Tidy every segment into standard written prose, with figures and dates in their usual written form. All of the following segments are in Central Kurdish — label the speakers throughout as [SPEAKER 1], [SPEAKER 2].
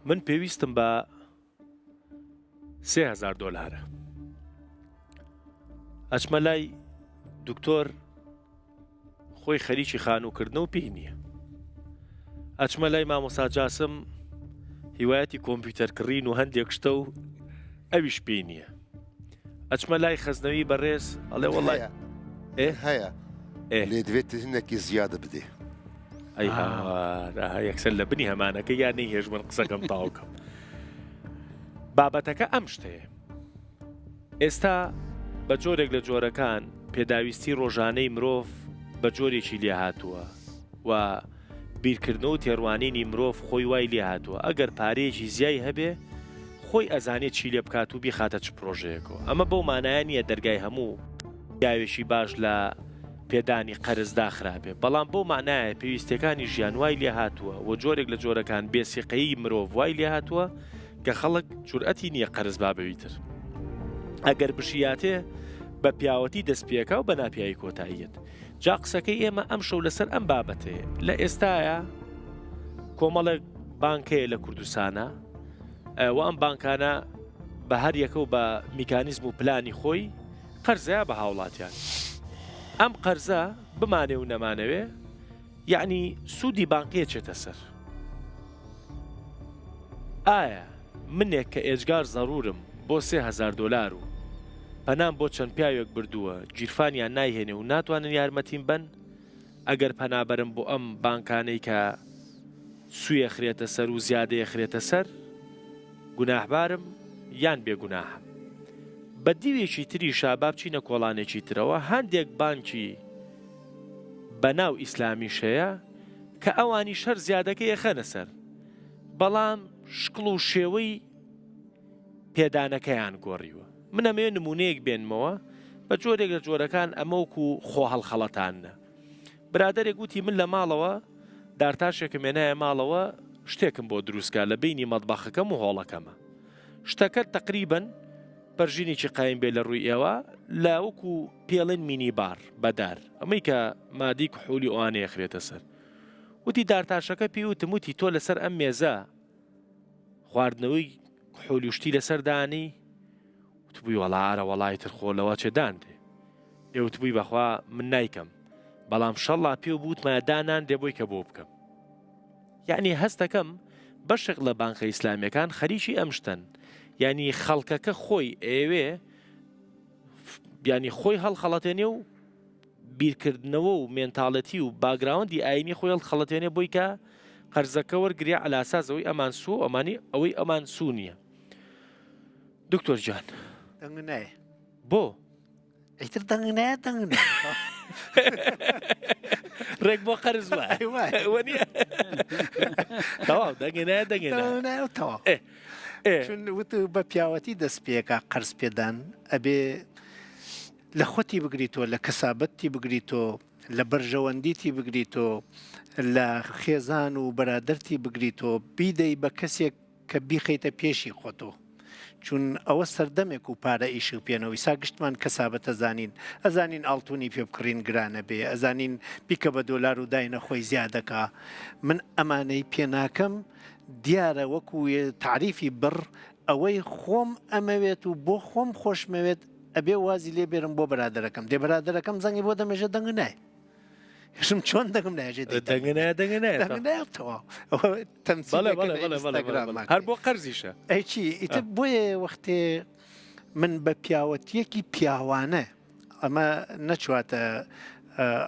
[SPEAKER 1] من پێویستم بە 3000 دۆلارە. ئەچمە لای دکتۆر خۆی خەریکی خانووکردنە و پێی نییە. ئەچمە لای مامۆستا جاسم هیوایەتی کۆمپیوتەرکڕین و هەندێک شتە و ئەویش پێی نییە. ئەچمە لای خەزنەوی بەڕێز ئەڵێ وەڵای
[SPEAKER 2] هەیە لێ دەوێت هەندێکی زیادە بدێ.
[SPEAKER 1] ئەی هاوار یەکسەر لە بنی هەمانەکە یان نەیهێژ من قسەکەم تاوکەم. بابەتەکە ئەم شتەیە. ئێستا بە جۆرێک لە جۆرەکان پێداویستی ڕۆژانەی مرۆڤ بە جۆرێکی لێ هاتووە و بیرکردنەوە و تێڕوانینی مرۆڤ خۆی وای لێ هاتووە. ئەگەر پارێژی زیای هەبێ خۆی ئەزانێت چی لێ بکات و بیخاتە چ پرۆژەیەکەوە. ئەمە بەو مانایە نییە دەرگای هەموو یاوێکی باش لە پێدانی قەرزدا خراپێ، بەڵام بەو مانایە پێویستەکانی ژیان وای لێ هاتووە و جۆرێک لە جۆرەکان بێسیقەیی مرۆڤ وای لێ هاتووە کە خەڵک جورئەتی نییە قەرز بابەویتر. ئەگەر بشیاتێ بە پیاوەتی دەستپێکە و بە ناپیایی کۆتاییەت. جا قسەکەی ئێمە ئەم شەو لەسەر ئەم بابەتەیە. لە ئێستاە کۆمەڵێک بانکەیە لە کوردستانە و ئەم بانکانە بە هەر یەکە و بە میکانیزم و پلانی خۆی قەرزەیە بە هاوڵاتیان. ئەم قەرزە بمانێ و نەمانەوێ یعنی سوودی بانکێ چێتە سەر. ئایا منێک کە ئێجگار زەڕورم بۆ 3000 دۆلار و پەنام بۆ چەند پیاوێک بردووە گیرفانیان نایهێنێ و ناتوانن یارمەتیم بن، ئەگەر پەنابەرم بۆ ئەم بانکانەی کە سویە خرێتە سەر و زیادەیە خرێتە سەر گوناحبارم یان بێگوناحم. بە دیوێکی تری شاباب چینە کۆڵانێکی ترەوە هەندێک بانکی بەناو ئیسلامیشەیە کە ئەوانی شەر زیادەکەی یەخەنە سەر، بەڵام شکڵ و شێوەی پێدانەکەیان گۆڕیوە. منەمێ نمونەیەک بێنمەوە بە جۆرێک لە جۆرەکان ئەمەوکو خۆ هەڵخەڵەتانە. برادێک گوتی من لە ماڵەوە دارتاشێکم هێنایە ماڵەوە شتێکم بۆ دروستکە لە بینی مەطبەخەکەم و هۆڵەکەمە. شتەکە تقریبن پەرژینێکی قایم بێ لە ڕووی ئێوە لاوەکو پێڵێن مینیبار بەدار ئەمەی کە مادی کحولی ئەوانەیە خرێتە سەر. وتی دارتاشەکە پێی وتم وتی تۆ لەسەر ئەم مێزە خواردنەوەی کحولی وشتی لەسەر دانی؟ وتبووی وەڵارە وەڵای تر خۆ لەوە چێداندێ. ئێوتبووی بەخوا من نایکەم، بەڵام شەڵا پێ بووتمە دانان دێبۆی کە بۆ بکەم. یعنی هەستەکەم بەشێک لە بانکە ئیسلامیەکان خەریکی ئەم شتن. یعنی خەڵکەکە خۆی ئێوێ ینی خۆی هەڵخەڵەتێنێ و بیرکردنەوە و مێنتاڵەتی و باگراوەندی ئاینی خۆی هەڵخەڵەتێنێ بۆی کە قەرزەکە وەرگریا ئەلاسازەوەی ئەمان سووە ئەمانی ئەوەی ئەمان سوو نییە. دکتۆر جان
[SPEAKER 3] دەنگنای
[SPEAKER 1] بۆ
[SPEAKER 3] ئیتر دەنگنایە دەنگنای
[SPEAKER 1] ڕێک بۆ قەرز وایە تەواو دەنگێنایە دەنگێنایە
[SPEAKER 3] تەواو چون وت بە پیاوەتی دەست پێکە قەرز پێدان ئەبێ لە خۆتی بگریتەوە، لە کەسابەتی بگریتەوە، لە بەرژەوەندیتی بگریتەوە، لە خێزان و بەرادەرتی بگریتەوە، بیدەی بە کەسێک کە بیخەیتە پێشی خۆتەوە. چون ئەوە سەردەمێک و پارە ئیشق پێنەوەی سا گشتمان کەسابەت ئەزانین، ئەزانین ئاڵتونی پێ بکڕین گرانە بێ، ئەزانین بیکە بە دۆلار و داینە خۆی زیادەکە. من ئەمانەی پێناکەم دیارە وەکو تعریفی بڕ ئەوەی خۆم ئەمەوێت و بۆ خۆم خۆشمەوێت ئەبێ وازی لێ بێرم بۆ بەرادەرەکەم. دێ بەرادەرەکەم زەنگی بۆ دەمێژە دەنگنای هشم چۆن دەگم ناژێت دەنگنایەوە
[SPEAKER 1] هەر بۆ قەرزیشە
[SPEAKER 3] ئەیچی ئیتر بۆیە وەختێ من بە پیاوەتیەکی پیاوانە ئەمە نەچواتە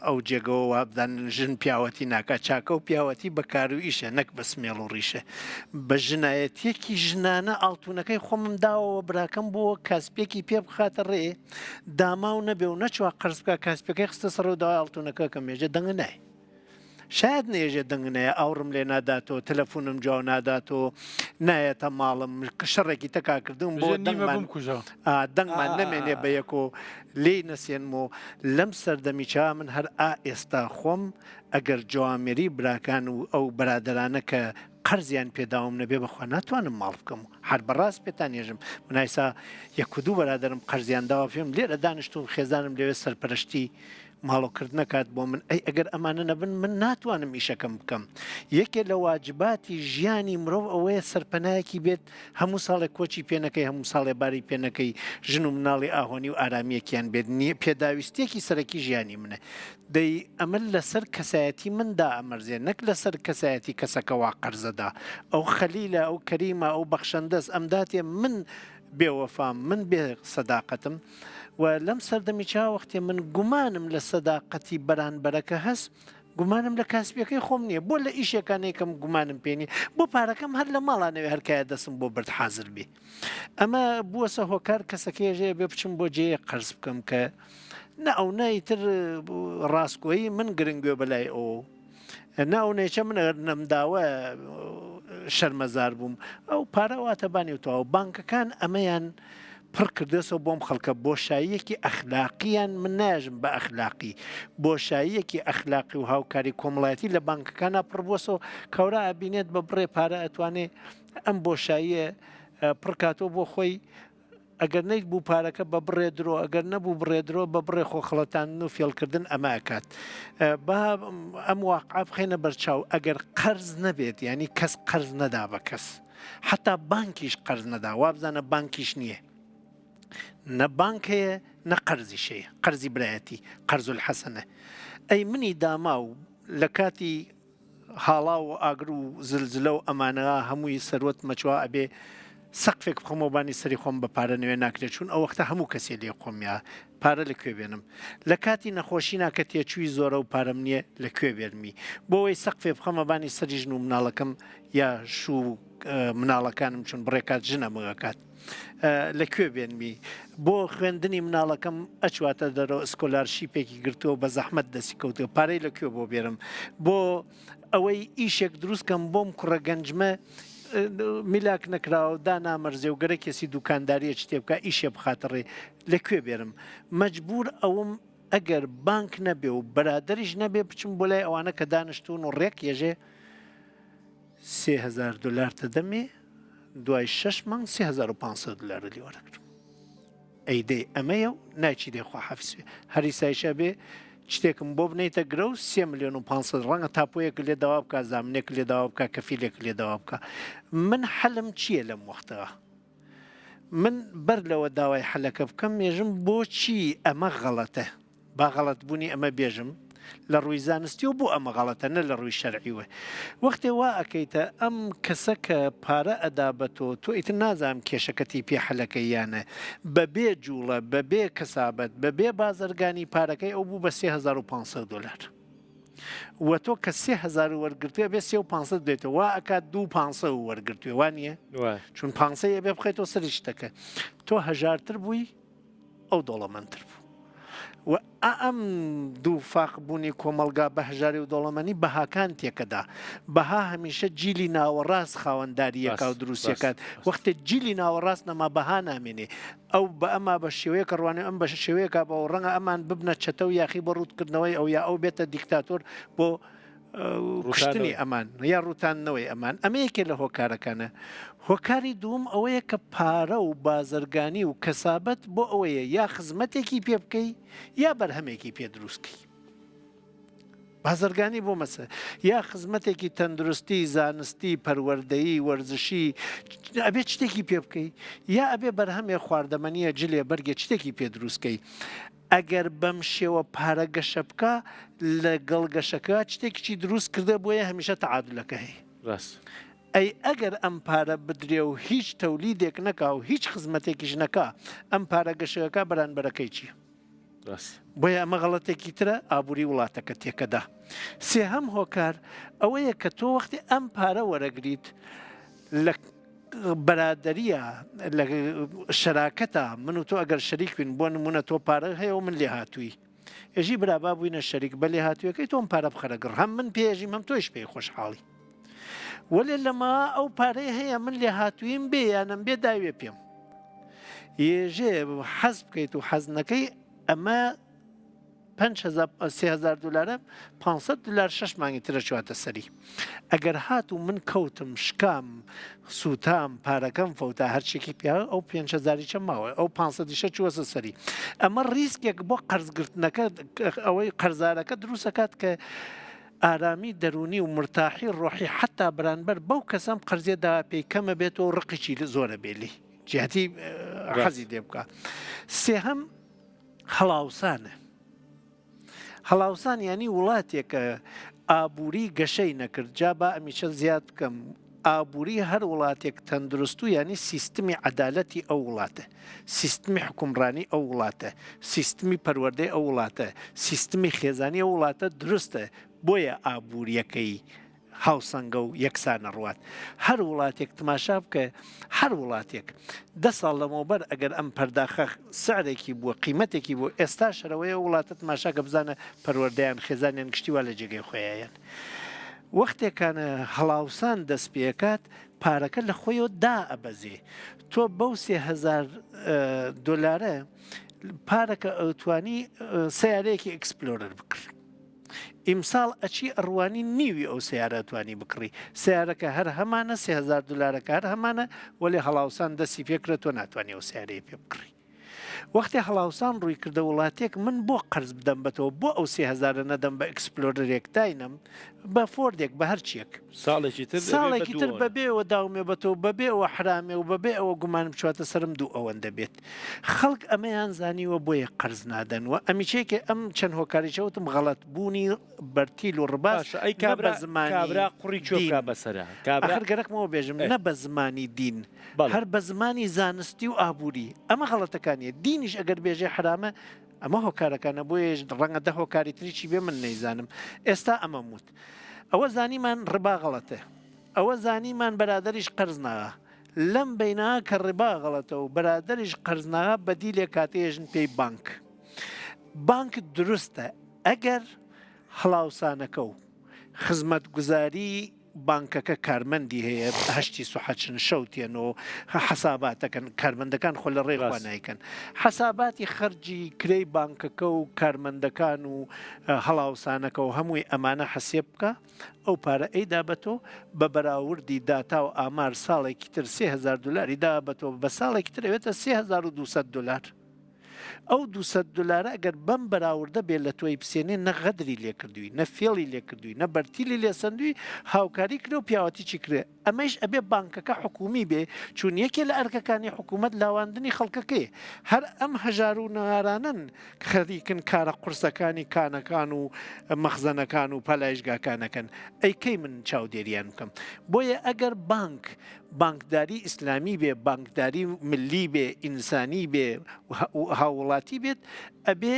[SPEAKER 3] ئەو جێگەوە وابدان ژن پیاوەتی ناکات چاکە و پیاوەتی بەکار و ئیشە نەک بە سمێڵ و ڕیشە. بە ژنایەتیەکی ژنانە ئاڵتونەکەی خۆمم داوەوە براکەم بۆ کاسپێکی پێ بخاتە ڕێ داماو نەبێ و نەچوە قەرز بکە کاسپەکەی خستە سەر و داوای ئاڵتونەکە کە مێژە دەنگنای. شاید نێژێ دەنگنەیە ئاورم لێ ناداتەوە تەلەفۆنم جواب ناداتەوە نایەتە ماڵم شەڕێکی تەکاکردم بۆ دەنگمان نەمێنێ بە یەک و لێی نەسێنم و لەم سەردەمی چا من هەر ئێستا خۆم ئەگەر جوامێری براکان و ئەو بەرادەرانە کە قەرزیان پێداوم نەبێ بەخوا ناتوانم ماڵ بکەم و هەر بەڕاست پێتان نێژم منایسا یەک و دوو بەرادەرم قەرزیان داوە پێم لێرە دانیشتوم خێزانم لەوێ سەرپەرشتی ماڵۆکردنەکات بۆ من ئەی ئەگەر ئەمانە نەبن من ناتوانم ئیشەکەم بکەم یەکێ لە واجباتی ژیانی مرۆڤ ئەوەیە سەرپەنایەکی بێت هەموو ساڵێک کۆچی پێنەکەی هەموو ساڵێ باری پێنەکەی ژن و مناڵی ئاهۆنی و ئارامیەکیان بێت نییە پێداویستێکی سەرەکی ژیانی منە دەی ئەمە لەسەر کەسایەتی مندا ئەمەرزێ نەک لەسەر کەسایەتی کەسەکەوا قەرزەدا ئەو خەلیلە ئەو کەریمە ئەو بەخشەندەست ئەمداتێ من بێوەفام من بێ سەداقەتم و لەم سەردەمی چاوەختێ من گومانم لە سەداقەتی بەرانبەرەکە هەست گومانم لە کاسبیەکەی خۆم نییە بۆ لە ئیشێکانێکم گومانم پێنی بۆ پارەکەم هەر لە ماڵانەوێ هەرکایە دەستم بۆ برد حازر بێ ئەمە بووەسە هۆکار کەسەکەیژێ بێ بچم بۆ جێ قەرز بکەم کە نە ئەو نایتر ڕاستگۆیی من گرنگوێ بەلای ئەو ناونێچە من نەمداوە شەرمەزار بووم ئەو پارەواتەبانی وتەوە بانکەکان ئەمەیان پڕ کردێسەوە بۆم خەڵکە بۆشاییەکی ئەخلاقییان من ناژم بە ئەخلاقی بۆشاییەکی ئەخلاقی و هاوکاری کۆمەڵایەتی لە بانکەکانە پڕبووەسەوە کەورە ئابینێت بە بڕێ پارە ئەتوانێ ئەم بۆشاییە پڕکاتۆ بۆ خۆی ئەگەر نەیت بوو پارەکە بە بڕێ درۆ ئەگەر نەبوو بڕێدرۆ بە بڕێ خۆخڵەتان و فێڵکردن ئەمە ئەکات با ئەم واقع بخێنە بەرچاو ئەگەر قەرز نەبێت ینی کەس قەرز نەدا بە کەس حتا بانکیش قەرز نەدا وابزانە بانکیش نییە نە بانکەیە نە قەرزیشەیە قەرزی برایەتی قەرز الحەسەنە ئەی منی داما و لە کاتی هاڵا و ئاگر و زلزلە و ئەمانەوە هەمووی سەروەت مەچوە ئەبێ سەقفێک بخۆمەوەبانی سەری خۆم بە پارە نوێ ناکرێت چون ئەو وەختە هەموو کەسێ لێ خۆمیا پارە لەکوێ بێنم لە کاتی نەخۆشی ناکە تێچووی زۆرە و پارەم نییە لەکوێ بێرمی بۆەوەی سەقفێ بخەمەبانی سەری ژن و مناڵەکەم یا شوو مناڵەکانم چون بڕێکات ژنە مەکات لەکوێ بێنمی بۆ خوێندنی مناڵەکەم ئەچواتە دەرەوە ئسکۆلارشیپێکی گرتووە بە زەحمەت دەستی کەوتەوە پارەی لەکوێ بۆ بێرم بۆ ئەوەی ئیشێک دروستکەم بۆم کوڕە گەنجمە میلاک نەکراوە دانامەرزێ و گەرە کەسی دوکانداریە شتێ بکە ئیشێ بخاتەڕێ لەکوێ بێرم مەجبور ئەوم ئەگەر بانک نەبێ و بەرادەریش نەبێ بچم بۆ لای ئەوانە کە دانیشتون و ڕێک یەژێ $3000 دەمێ دوای 6 مانگ $3500 لیوەرەکرم ئەیدەی ئەمەیە و ناچی دێخوا حەفسێ هەری سایشە بێ شتێکم بۆ بنیتە گرە و 3,500,000 ڕەنگە تاپۆیەک لێ داوا بکە زامنێک لێ داوا بکە کەفیلێک لێ داوا بکە من حەلم چییە لەم وەختەوە من بەر لەوە داوای حەلەکە بکەم مێژم بۆچی ئەمە غەڵەتە با غەڵەت بوونی ئەمە بێژم لە ڕووی زانستی و بۆ ئەمە غەڵەتە نە لە ڕووی شەرعیوە وەختێ وا ئەەکەیتە ئەم کەسە کە پارە ئەدا بە تۆ ئیتر نازانم کێشەکەتی پێ حەلەکەی یانە بەبێ جوڵە بەبێ کەسابەت بەبێ بازرگانی پارەکەی ئەو بوو بە $3,500 وە تۆ کە 3,000 وەرگرتوێ بێ 3,500 دێتەوە وا ئەکات 2,500 وەرگرتوێ وانە چون 500 بێ بخێتەوە سەری شتەکە تۆ هەژارتر بووی ئەو دۆڵەمەندتر بوو و ئەم دوو فاق بوونی کۆمەلگا بە هەژاری و دۆڵەمەنی بەهاکان تێکەدا بەها هەمیشە جیلی ناوەڕاست خاوەنداریەکە و دروستیەکات وەختە جیلی ناوەڕاست نەما بەها نامێنێ ئەو بە ئەما بە شێوەیە کە ڕوانێ ئەم بە شێوەیەکە بە ڕەنگە ئەمان ببنە چەتە و یاخی بە ڕوودکردنەوەی ئەو یا ئەو بێتە دیکتاتۆر بۆ کوشتنی ئەمان یا ڕوتانەوەی ئەمان ئەمەیەکێ لە هۆکارەکانە هۆکاری دووم ئەوەیە کە پارە و بازرگانی و کەسابەت بۆ ئەوەیە یا خزمەتێکی پێ بکەی یا بەرهەمێکی پێ دروستکەی بازرگانی بۆ مەسە یا خزمەتێکی تەندروستی زانستی پەروەردەیی وەرزشی ئەبێت شتێکی پێ بکەی یا ئەبێ بەرهەمێ خواردەمەنیە جلێ بەرگێ شتێکی پێ دروستکەی ئەگەر بەم شێوە پارە گەشە بکە لە گەڵگەشەکە شتێکی دروست کردە بۆیە هەمیشە تەعادولەکە هەیە ئەی ئەگەر ئەم پارە بدرێ و هیچ تەولیدێک نەکا و هیچ خزمەتێکیش نەکا ئەم پارە گەشەکە بەرانبەرەکەی چییە بۆیە ئەمە غەڵەتێکی ترە ئابووری وڵاتەکە تێکەدا سێهەم هۆکار ئەوەیە کە تۆ وەختی ئەم پارە وەرەگریت لە بەرادەریە لە شەراکەتە من و تۆ ئەگەر شەریکوین بۆ نمونە تۆ پارە هەیە و من لێ هاتووی ێژی برابا بووینە شەریک بە لێ هاتوویەکەی تۆم پارە بخەرەگەڕ هەم من پێژی مەم تۆش پێی خۆشحاڵی وەلێ لەما ئەو پارەی هەیە من لێ هاتوویم بێ یانم بێ داوێ پێم ێژێ حەز بکەیت و حەز نەکەی ئەمە 3000 دلارە 500 دلار 6 مانگی ترە چواتە سەری ئەگەر هات و من کەوتم شکام سووتام پارەکەم فەوتا هەرچێکی پیا ئەو 500 چە ماوە ئەو 500 چوەسە سەری ئەمە ریسکێک بۆ قەرزگرتنەکە ئەوەی قەرزارەکە دروستەکات کە ئارامی دەرونی و مرتاحی ڕۆحی حتا بەرانبەر بەو کەسم قەرزێدا پێی کەمە بێتەوە ڕقیی زۆرە بێلی جیاتی حەزی دێ بکە سێهەم هەڵاوسانە هەڵاوسان ینی وڵاتێکە ئابووری گەشەی نەکرد جا با ئەمیشە زیاد بکەم ئابووری هەر وڵاتێک تەندروست و ینی سیستمی عەدالەتی ئەو وڵاتە سیستمی حکومڕانی ئەو وڵاتە سیستمی پەروەردەی ئەو وڵاتە سیستمی خێزانی ئەو وڵاتە دروستە بۆیە ئابوووریەکەی هاوسەنگە و یەکسانە ڕوات هەر وڵاتێک تماشا بکە هەر وڵاتێک 10 ساڵ لەمەوبەر ئەگەر ئەم پەرداخە سعرێکی بووە قیمەتێکی بوو ئێستا شەرەوەی وڵاتە تماشاکە بزانە پەروەردەیان خێزانیان گشتیوا لە جێگەی خۆیان وەختێکانە هەڵاوسان دەست پێکات پارەکە لە خۆیەوە دا ئەبەزێ تۆ بەو 3000 دلارە پارەکە ئەوتوانی سیارەیەکی ئەکسپلۆرەر بکڕ ئیمساڵ ئەچی ئەڕوانی نیوی ئەو سیارەتوانی بکڕی سیارەکە هەر هەمانە 3000 دلارەکە هەر هەمانە وەێ هەڵاوسان دەستی پێکرێت تۆ ناتوانانی ئەو سیارەیە پێ بکڕی وەختی هەڵاوسان ڕووی کردە وڵاتێک من بۆ قەرز بدەم بەتەوە بۆ ئەو 3000 نەدەم بە ئەکسپلۆرەرێک داینم بە فۆردێک بە هەرچیەک ساڵێکی تر بەبێەوە داومێ بەتەوە بەبێەوە حرامێ و بەبێ ئەوە گومان بچواتە سرم دوو ئەوەندە بێت خەڵک ئەمەیان زانیوە بۆیە قەرز نادەن و ئەمیچێکێ ئەم چەند هۆکاریچەوتم غەڵەت بوونی بەرتیل و ڕباش
[SPEAKER 1] ئەی کابرا زمانی قوڕی چۆکا بەسەرە
[SPEAKER 3] هەرگەرەکمەوە بێژم نە بە زمانی دین هەر بە زمانی زانستی و ئابووری ئەمە غەڵەتەکانیە دینیش ئەگەر بێژێ حرامە ئەمە هۆکارەکانە بۆیش ڕەنگە دە هۆکاری تریچی بێ من نەیزانم ئێستا ئەمە موت ئەوە زانیمان ڕبا غەڵەتە ئەوە زانیمان بەرادەریش قەرزناوە لەم بینە کە ڕێبا غەڵەتە و بەرادەریش قەرزناوە بەدیلێ کاتێژن پێی بانک دروستە ئەگەر هەڵاوسانەکە و خزمەت گوزاری بانکەکە کارمەندی هەیە هەشتی سوحەچن شەوتێنەوە حەساباتەکەن کارمەندەکان خۆ لە ڕێخوا نایکەن حەساباتی خەرجی کرێی بانکەکە و کارمەندەکان و هەڵاوسانەکە و هەمووی ئەمانە حەسێب بکە ئەو پارە ئەیدا بەتۆ بە بەراوردی داتا و ئامار ساڵێکی تر 3000 دلاری دا بەتۆ بە ساڵێکی تر ئەوێتە 3200 دلار ئەو 200 دلارە ئەگەر بەم بەراوردە بێت لە تۆی پسێنێ نە غەدری لێ کردووی نە فێڵی لێ کردووی نە بەرتیلی لێ سندوی هاوکاری کرد و پیاوەتی چی کرێ ئەمەش ئەبێ بانکەکە حکومی بێ چون یەکێ لە ئەرکەکانی حکوومەت لاواندنی خەڵکەکەی هەر ئەم هەژار و نارانن خەریکن کارە قورسەکانی کانەکان و مەخزەنەکان و پەلایشگاکانەکەن ئەیکەی من چاودێریان بکەم بۆیە ئەگەر بانکداری ئیسلامی بێ بانکداری ملی بێ ئینسانی بێ هاوڵاتی بێت ئەبێ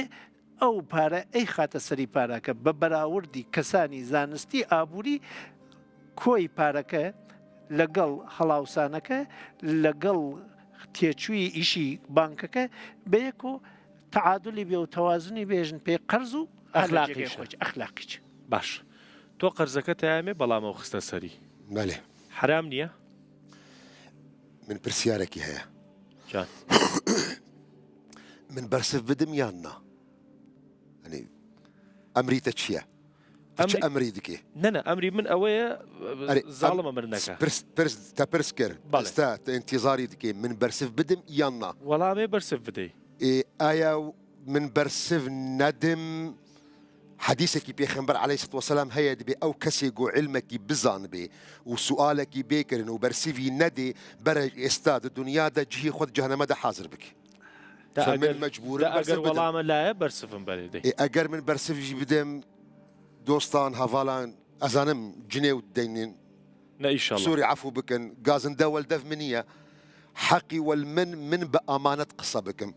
[SPEAKER 3] ئەو پارە ئەی خاتە سەری پارەکە بە بەراوردی کەسانی زانستی ئابووری کۆی پارەکە لەگەڵ هەڵاوسانەکە لەگەڵ تێچووی ئیشی بانکەکە بەیەک و تەعادلی بێ و تەوازنی بێژن پێ قەرز و ئەخلاقیچ
[SPEAKER 1] باش تۆ قەرزەکە تایامێ بەڵامەوە خستە سەری
[SPEAKER 2] بەڵێ
[SPEAKER 1] حرام نییە
[SPEAKER 2] من پرسیارێکی هەیە من بەرسف بدم یاننا ئەمریتە چییە؟ ئەمری دکێ
[SPEAKER 1] نەنە ئەمری من ئەوەیە زاڵمە مرنەکە
[SPEAKER 2] تا پرس کرد ئێستا ئینتیزاری دکێ من بەرسف بدم یاننا
[SPEAKER 1] وەڵامێ بەرسف بدەی
[SPEAKER 2] ئایا من بەرسف نەدم حديثك بيخنبر عليه الصلاة والسلام هيا دبي أو كسيق علمك بزان بي وسؤالك بيكرن وبرسيفي ندي برج استاد الدنيا دا جهي خد جهنم دا حاضر بك فمن مجبور
[SPEAKER 1] أجر والله ما لا برسفن بريدي
[SPEAKER 2] أجر من برسف بدم دوستان هفالان أزانم جنيه الدينين
[SPEAKER 1] إن شاء الله
[SPEAKER 2] سوري عفو بكن غازن دول دف منية حقي والمن بأمانة قصة بكم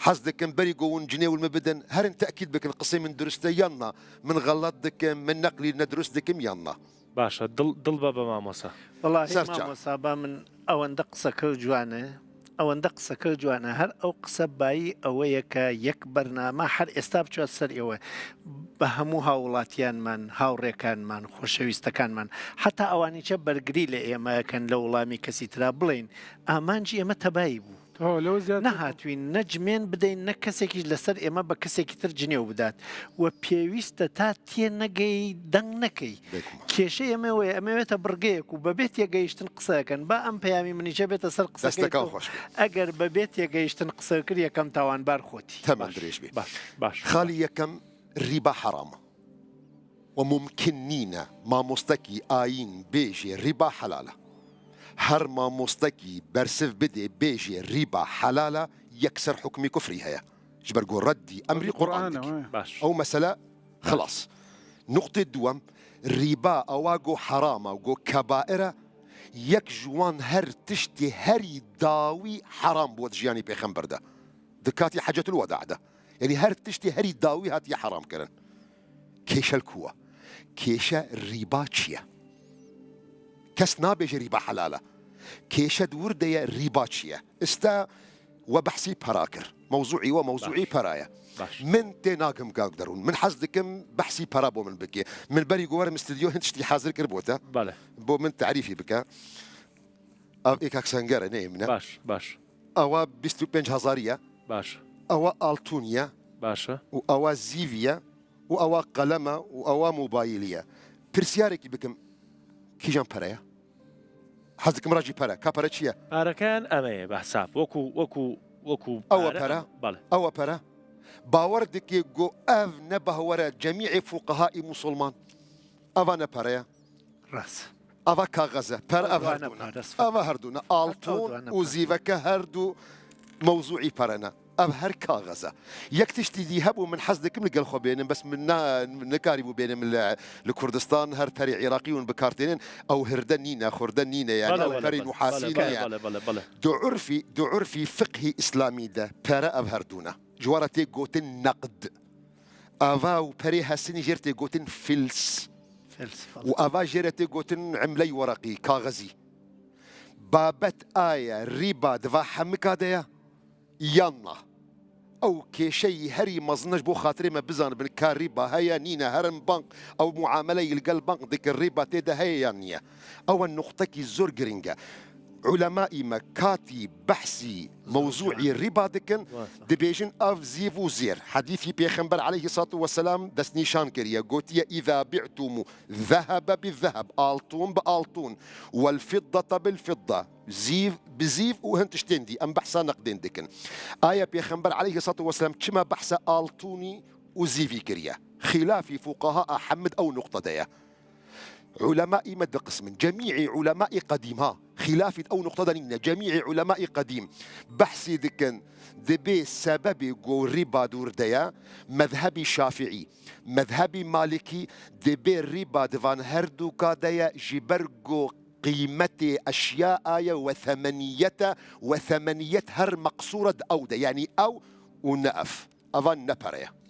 [SPEAKER 2] حصدكم بري قوون جنيه والمبدن هرن تأكيد بك القصة من درسته ينا من غلطكم من نقلي ندرسدكم ينا
[SPEAKER 1] باشا ضل بابا ماموسا
[SPEAKER 3] والله ماموسا با من أو اندقصك جوانا أو اندقصك جوانا هر أو قصباي أويك يكبرنا ما حر استاب شو السر إيوه بهموها ولاتيان من هاوريكان من خوشويستكان من حتى أواني جبر قريلة إيما كان لو لامي كسي ترابلين أمانجي إيما تبايبو
[SPEAKER 4] لەوە زیاتر
[SPEAKER 3] نەهاتوین نەجمێن بدەین نە کەسێکیش لەسەر ئێمە بە کەسێکی تر جنێو بدات و پێویستە تا تێ نەگەی دەنگ نەکەی کێشە ئێمەوەی ئەمەوێتە بڕگەیەک و بەبێت یەگەیشتن قسەکەن با ئەم پەیامی منیشە بێتە سەر قسەکەی ئەگەر بەبێت یەگەیشتن قسەکرد یەکەم تاوانبار خۆتی
[SPEAKER 2] تمام درێژ بێ
[SPEAKER 1] باش
[SPEAKER 2] خاڵی یەکەم ریبا حرامە وممکن نینە مامۆستەکی ئاین بێژێ ریبا حەلالە هەر مامۆستەکی بەرسف بدێ بێژێ ریبا حەلالە یەکسەر حکمی کوفری هەیە ji ber ku reddî emrî Qur'an
[SPEAKER 1] باش
[SPEAKER 2] ew mesele xilas nuqtê duwem rîba ewa got herama got kebaîr e yek ji wan her tiştê herî dawî heram bû jiyanî pêxember de di katî hecetül weda de yanî her tiştê herî dawî hatiye heram kirin kêşel ku e kêşe rîba çi ye kes nabêje rîba helal e kêşe di wir de ye rîba çi ye îsta we behsî pera kir موضوعي وموضوعي برايا من تناقم قاق درون من حزدكم بحسي برابو من بكي من بري جوار مستديو هنتشتي حاضر كربوتا
[SPEAKER 1] بله
[SPEAKER 2] بو من تعريفي بكا او ايكاك سانجارة نيمنا
[SPEAKER 1] باش
[SPEAKER 2] اوا بيستو بنج هزارية
[SPEAKER 1] باش
[SPEAKER 2] اوا التونيا
[SPEAKER 1] باشا
[SPEAKER 2] واوا زيفيا واوا قلمة واوا موبايلية برسيارك بكم كيجان برايا حزدكم راجي برا كابرا تشيا
[SPEAKER 1] أركان أمي بحساب وكو
[SPEAKER 2] أو برا أو برا باوردك جو أف نبهورة جميع فقهاء مسلمان أفانا برا
[SPEAKER 3] راس
[SPEAKER 2] أفا كاغزة برا أفا هردونا ألطون وزيفك هردو موضوعي برنا أف هر كاغزة يكتشتي دي هبو من حزدكم لقال خو بينهم بس من نكاربو بينهم لكردستان هر بري عراقيون بكارتين أو هردنينا خردنينا يعني أو بري محاسين يعني دو عرفي فقهي إسلامي ده برا أف هردونا جوارتي قوتن نقد أفا وبري هسني جرتي قوتن فلس وأفا جرتي قوتن عملي ورقي كاغزي بابت آية ريبا دفا حمكاديا يانا او كشي هري مزنج بو خاطري ما بزان بالكار ريبا هيا نينا هرم بنك او معامله يلقى البنك ديك الريبا تيدا هيا نيا او النقطه كي زور جرينجا علماء مكاتي بحثي موضوعي الربا دكن دبيجن اف زيف وزير حديثي بيخنبر عليه الصلاه والسلام دس نيشان كريا قوتيا اذا بعتم ذهب بالذهب الطون بالطون والفضه بالفضه زيف بزيف وهن تشتندي ام بحثا نقدين دكن ايه بيخنبر عليه الصلاه والسلام كما بحث الطوني وزيفي كريا خلافي فقهاء حمد او نقطه ديا علماء مد قسم جميع علماء قديمها خلافة أو نقطة دنينا جميع علماء قديم بحثي دكن دبي سبب جو ربا دور ديا مذهبي شافعي مذهبي مالكي دبي ربا دفان هردو كاديا جبرجو قيمة أشياء وثمانية هر مقصورة أودة يعني أو ونأف أفان نبريا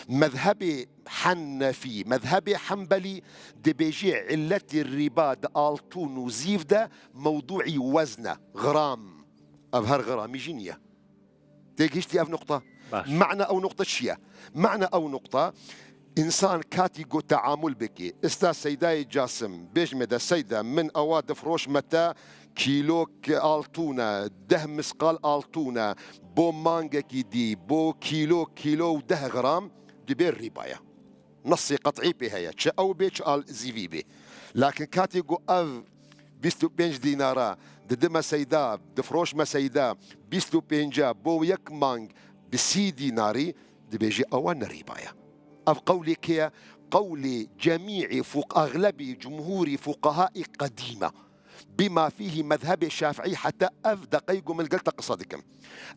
[SPEAKER 2] مذهبي حنفي مذهبي حنبلي دبيجي علة الربا الطون وزيف ده موضوعي وزنه غرام أظهر غرام جينية تيجيشتي أف نقطة معنى أو نقطة شيء معنى أو نقطة إنسان كاتي جو تعامل بكي استا سيداي جاسم بيج مدى سيدة من أواد فروش متى كيلو الطونة ده مسقال الطونة بو مانجا كي دي بو كيلو ده غرام دبير رباية نصي قطعي بهاية أو بيش آل زيفي بي لكن كاتي جو أف بيستو بينج دينارا دما سيدا دفروش ما سيدا بيستو بينجا بو يك مانج بسي ديناري دبيجي أوان رباية أف قولي كيا قولي جميع أغلب جمهور فقهاء قديمة بما فيه مذهب الشافعي حتى أف دقيقو من القلتة قصدكم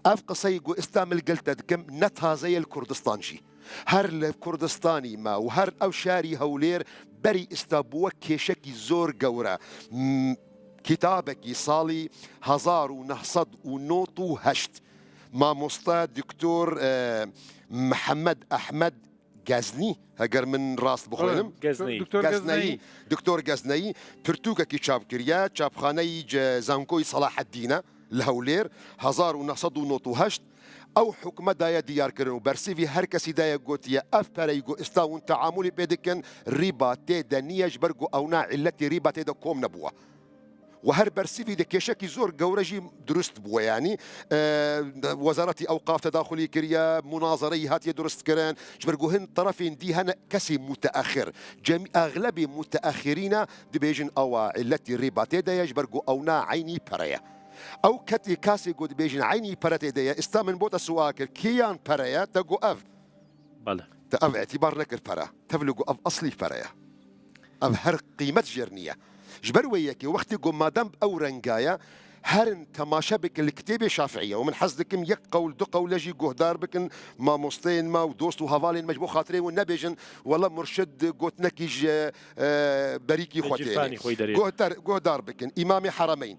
[SPEAKER 2] أف قصيقو استعمل قلتة دكم نتها زي الكردستانشي هر الكردستاني ما وهر أو شاري هولير بري استابوك كيشكي زور قورا كتابك صالي هزار ونهصد ونوتو هشت ما مستاد دكتور محمد أحمد غازني هاجر من راس بخوينم دكتور غازني برتوكا كي شاب كريا شاب خاني زانكوي صلاح الدين الهولير هزار ونصد ونوتو هشت او حكمة دايا ديار كرنو برسيفي هر كسي دايا قوتيا اف بريقو استاون تعاملي بيدكن ريبا تيدا نياج برقو او نا علتي ريبا تيدا كوم نبوه وهر برسيفي دكيشكي زور جورجي درست بوا يعني وزارة أوقاف تداخلي كريا مناظري هاتي درست كران جبرجو هن طرفين دي هنا كسي متأخر أغلب متأخرين دبيجن أو علتي ريباتي دا يجبرجو أونا عيني بريا أو كتي كاسي قد بيجن عيني برتي دا استامن بوتا سواكر كيان بريا تقو أف
[SPEAKER 1] بله
[SPEAKER 2] تأف اعتبار نكر برا تفلقو أف أصلي بريا أف هر قيمة جرنية جبر وياكي وقتي قو مادام أو رنقايا هرن تماشا بك الكتابة شافعية ومن حصدكم يك قول دو قول لجي قهدار بكن ما مصطين ما ودوست وهفالين مجبو خاطري والنبيجن والله مرشد قوت نكيج بريكي خوتين قهدار بكن إمامي حرمين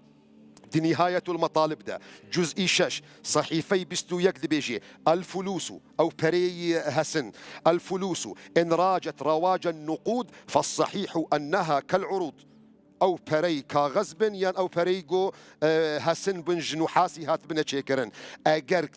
[SPEAKER 2] دي نهاية المطالب ده جزء شش صحيفي بستو يكذب بيجي الفلوس أو بري هسن الفلوس إن راجت رواج النقود فالصحيح أنها كالعروض أو بري كاغز بن يان أو بريجو هسن بن جنوحاسي هات بنا تشيكرن أجر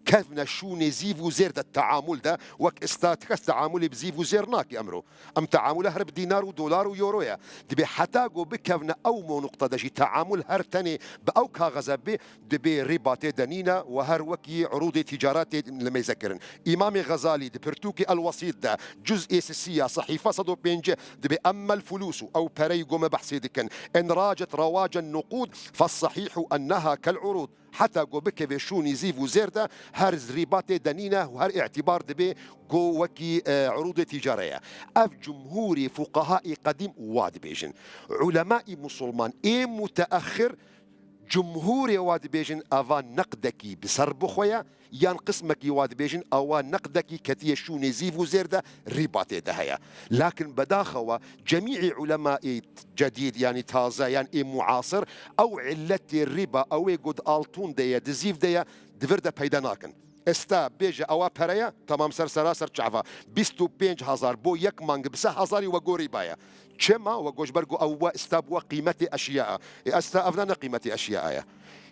[SPEAKER 2] كيفنا شو نزيفو زير التعامل ده وك استاتكس تعاملي بزيفو زير ناكي أمره أم تعامل هرب دينار ودولار ويورويا دبي حتاجو بكيفنا أو مو نقطة دجي تعامل هر تاني بأو كاغز بي دبي رباطي دنينا وهر وكي عروض تجارات لما يذكرن إمام غزالي دبرتوكي الوسيط ده جزء أساسية صحيفة صدو بينج دبي أما الفلوس أو بريجو ما بحسي دكن إن راجت رواج النقود فالصحيح أنها كالعروض حتى جو بك بشون يزيفو زيردا هر زريبات دنينة وهر اعتبار دبي جو وكي عروض تجارية اف جمهوري فقهاء قديم واد بيجن علماء مسلمان اي متأخر جمهوري واد بيجن افان نقدكي بسر بخويا يان قسمك يواد بيجن اوان نقدكي كتي شو نزيفو زيردا ريباتي دهيا لكن بداخوا جميع علماء جديد يعني تازه يعني معاصر او علتي الربا او قد التون ديا دزيف ديا دفردا بيداناكن استا بيجا او بريا تمام سرسراسر شعفا 25,000 بو يك مانج بس هزاري وغوري بايا كما وغوش برغو او استابوا قيمه اشياء استا افنان قيمه اشياء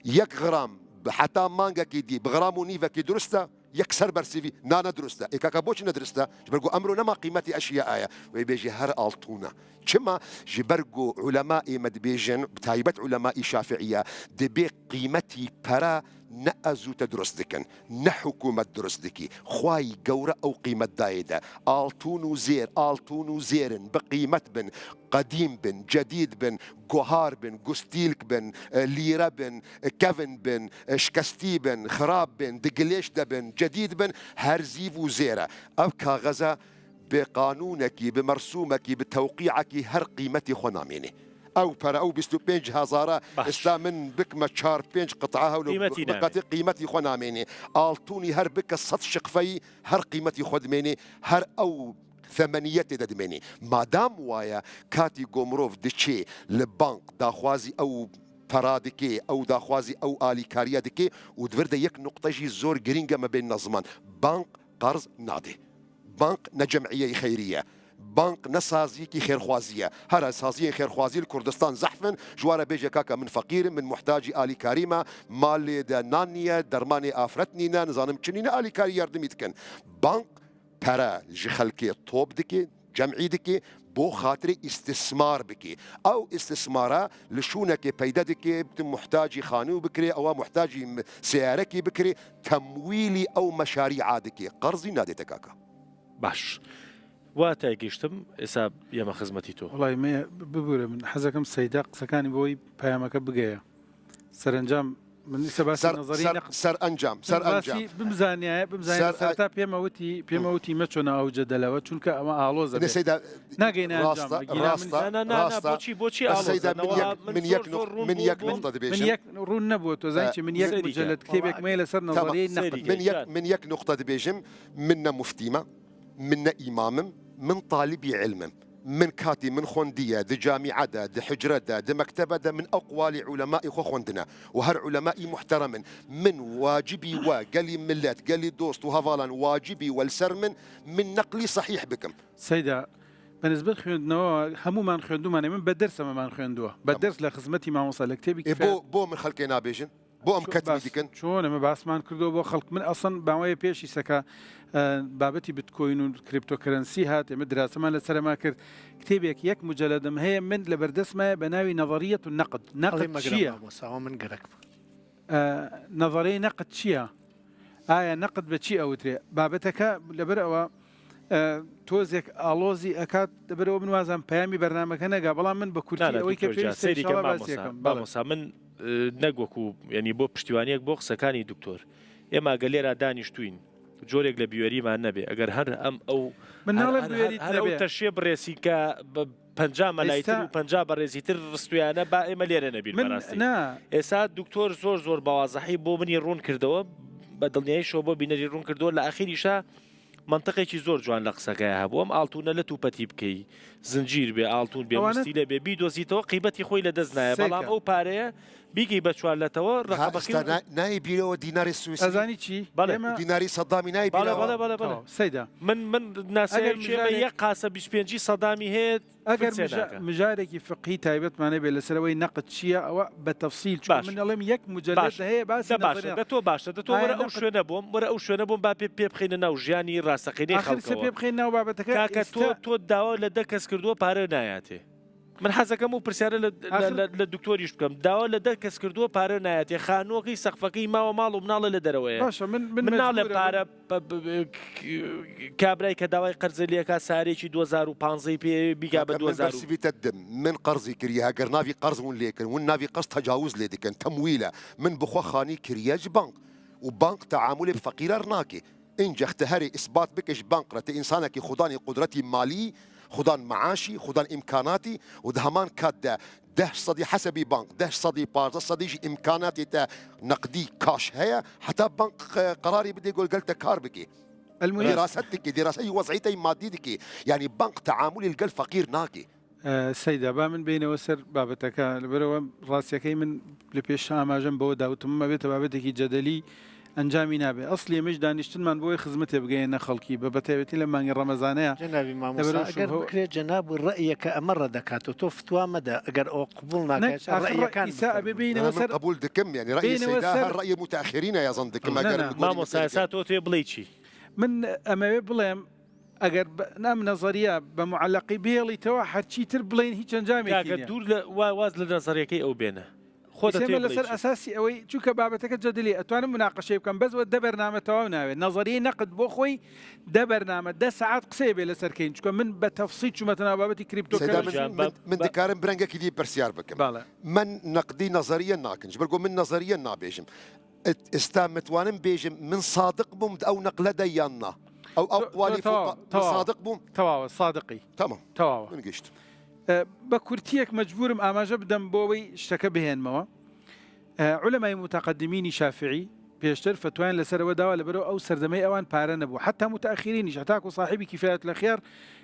[SPEAKER 2] يك غرام حتى مانجا كي دي بغرام ونيفا كي درستا يكسر برسيفي نانا درستا إيكاكا بوش ندرستا جبرجو أمرو نما قيمتي أشياء آية ويبيجي هر ألطونا كما جبرجو علماء مدبيجن بتايبت علماء شافعية دبي قيمتي برا نأزو تدرس دكن نحكومة درس دكي خواي جورة أو قيمة دايدة ألطونو زير ألطونو زيرن بقيمة بن قديم بن جديد بن جوهار بن جوستيلك بن ليرة بن كيفن بن شكستي بن خراب بن دقليش بن جديد بن هرزيف وزيرة أبكى غزة بقانونك بمرسومك بتوقيعك هر قيمتي خناميني او برا او 25,000 استامن بك مشار بينج قطعها ولو قيمتي خناميني التوني هر بك الصد شقفي هر قيمتي خدميني هر او ثمانية ددميني مادام وايا كاتي قومروف دشي لبنك داخوازي او فرادكي او داخوازي او الي كاريا دكي ودفرد يك نقطه جي زور جرينجا ما بين نظمان بنك قرض نادي بنك نجمعيه خيريه بنك نسازيكي خير خوازيه هر سازيه خير خوازي الكردستان زحفن جواره بيجي كاكا من فقير من محتاج الي كريمه مال نانيه درماني افرتنينا نظام كنينا الي كاري يردم يتكن بنك برا جخلكي طوب دكي جمعي دكي بو خاطري استثمار بكي او استثمارا لشونك بيدادك محتاجي خانو بكري او محتاجي سياركي بكري تمويلي او مشاريع دكي قرضي نادي تكاكا
[SPEAKER 1] باش واتای گشتم حساب يما خزمتي تو
[SPEAKER 4] والله ما ببوره من حزكم سيدا قسكاني بوي بيامك بقيا سرنجام من سباس نظري
[SPEAKER 2] سر انجام
[SPEAKER 4] بمزانيا سرتا بيموتي مچونا او جدلا چونك اما الوزا
[SPEAKER 2] سيدا
[SPEAKER 4] ناقينا
[SPEAKER 1] نا بوشي الوزا
[SPEAKER 2] من يك نقطه
[SPEAKER 4] من يك رون نبوتو زانشي من يك مجلد كتابك ميل سر نظري
[SPEAKER 2] من يك نقطه بيجم منا مفتيمه من إمام من طالبي علم من كاتي من خوندية دي جامعة دي حجرة دي مكتبة من أقوال علماء خوندنا وهر علماء محترم من واجبي وقالي ملات قالي دوست وهفالان واجبي والسرمن من نقلي صحيح بكم
[SPEAKER 4] سيدة بالنسبة لخوندنا همو ما نخوندو من بدرس ما نخوندوه بدرس لخدمتي مع وصل كتابي
[SPEAKER 2] بو من خلقنا بيجن بۆ ئەم کەتمی دیکەن
[SPEAKER 4] چۆن ئەمە باسمان کردو بۆ خەڵک من ئەسڵ باوەیە پێشی سەکە بابەتی بتکۆین و کریپتۆکەرەنسی هات ئێمە دراسەمان لەسەرما کرد کتێبێک یەک مجەلەدم هەیە من لە بەردەستمایە بە ناوی نەظەریەت و نەقد چییە؟
[SPEAKER 3] من گەرەک
[SPEAKER 4] نەظەرەی نەقد چییە؟ ئایا نەقد بە چی ئەوترێ بابەتەکە لەبەر ئەوە تۆزێک ئالۆزی ئەکات دەبەرەوە من وازان پەیامی بەرنامەکە نەگا بەڵام من بە کورتی ئەوەی کە
[SPEAKER 1] بامۆسا من نەگوەکو ینی بۆ پشتیوانیەک بۆ قسەکانی دکتۆر ئێمە گە لێرا دانیشتوین جۆرێک لە بیوەریمان نەبێ ئەگەر هەر ئەم ئەو تەشێ بڕێسی کە 50 مەلایتر و 50 بەڕێزیتر ڕستویانە با ئێمە لێرە نەبین بەڕاستی ئێستا دکتۆر زۆر باوازەحی بۆ منی ڕوون کردەوە بە دڵنیاییشەوە بۆ بینەری ڕوون کردەوە لە ئاخیریشا منطقێکی زۆر جوان لە قسەکەی هەبوو ئەم ئاڵتونە لە توپەتی بکەی زنجیر بێ ئاڵتون بێ وەستی لە بێ بیدۆزیتەوە قیبەتی خۆی لە دەست نایە بەڵام ئەو پارەیە بیگەی بە چوارلەتەوە ڕقەبەکەی
[SPEAKER 2] نای بیرەوە دیناری سوئیسی
[SPEAKER 4] ئەزانی چی
[SPEAKER 2] دیناری سەدامی نای
[SPEAKER 4] بیرەوە سەیدا
[SPEAKER 1] من ناسەیە یەک قاسە 25 سەدامی هەیە
[SPEAKER 4] ئەگەر مژارێکی فقهی تایبەتمانە بێ لەسەرەوەی نەقد چییە ئەوە بە تەفسیل چون من دەڵێم یەک مجەلەد هەیە باسی
[SPEAKER 1] دەتۆ باشە دەتۆ وەرە ئەو شوێنە بووم وەرە ئەو شوێنە بووم با پێ بخینە ناو ژیانی ڕاستەقینەی خەڵکەوە
[SPEAKER 4] پێ بخین ناو بابەتەکە
[SPEAKER 1] کاکە تۆ داوا لە 10 کەس کردووە پارە نایاتێ من حەزەکەم و پرسیارە لە دکتۆریش بکەم داوا لە 10 کەس کردووە پارە نایاتێ خانووەکەی سەقفەکەی ماوە ماڵ و مناڵە لە دەرەوەیە من ناڵێ پارە کابرای کە داوای قەرزەلیەکە سارێکی 2015 پێ بیگا بە
[SPEAKER 2] 2000 من قەرزی کردی هەگەر ناوی قەرزون لێکردن ون ناوی قەرز تەجاوز لێ دەکەن تەمویلە من بخوا خانی کریەج بانک و بانک تعاملی بفەقیرە ناکێ اینجا اختهاري اثبات بكش بانقرة انسانك خداني قدرتي مالي خدان معاشي خدان امكاناتي ودهمان كاد 10% حسبي بنك 10% بارز صديجي امكاناتي تا نقدي كاش هي حتى بنك قراري بدي يقول قلت كار بكي دراستك دراسة وضعيتي ماديتك يعني بنك تعاملي القل فقير ناكي
[SPEAKER 4] سيدا با من بين وسر بابتك لبرو راسيكي من لبيش اماجن بو داوتم ما بيت بابتك جدلي ئەنجامی نابێ ئەسلی مش دانیشتنمان بۆی خزمەتێ بگەینە خەڵکی بە بەتایبەتی لە مانگی ڕەمەزانەیە
[SPEAKER 3] جنابی مامۆستا ئەگەر بکرێت جەناب و ڕەیەکە ئەمە ڕەدەکات و تۆ فتوا مەدە ئەگەر ئەو قبول ناکات ڕەیەکان
[SPEAKER 2] ببینەوە سەر قبول دکم يعني رأي سيدا هر رأي متأخرين يظن دكم ئەگەر
[SPEAKER 1] مامۆستا ئێستا تۆ تێ بڵێ چی
[SPEAKER 4] من ئەمەوێ بڵێم ئەگەر نام نەزەریە بە معەلەقی بێڵیتەوە هەرچی تر بڵێن هیچ ئەنجامێکی
[SPEAKER 1] دوور واز لە نەزەریەکەی ئەو بێنە
[SPEAKER 4] لەسەر ئەساسی ئەوەی چووکە بابەتەکە جدلی ئەتوانم مناقەشەی بکەم بەزوە دە بەرنامە تەواو ناوێت نەزەریەی نەقد بۆ خۆی دە بەرنامە 10 ساعات قسەی بێ لەسەرکەین چکە من بە تەفسیل چوومەتەوە بابەتی کریپتۆکەرەنسی
[SPEAKER 2] من دکارم برەنگێکی دی پرسیار بکەم من نەقدی نەزەریە ناکەن بەرگۆ من نەزەریە نابێژم ئێستا متوانم بێژم من صادق بووم ئەو نەقلە دەیاننا ئەو قوالی صادق بووم
[SPEAKER 4] تەواوە صادقی
[SPEAKER 2] تەمام
[SPEAKER 4] تەواوە
[SPEAKER 2] من گەشت
[SPEAKER 4] بە کورتیەک مەجبورم ئاماژە بدەم بۆەوەی شتەکە بهێنمەوە علماء متقدمين شافعي بيشتر فتوان لسر داوا لبرو أو سردمي أوان بارنا بو حتى متأخرين شتاكو صاحبي كفاية الأخيار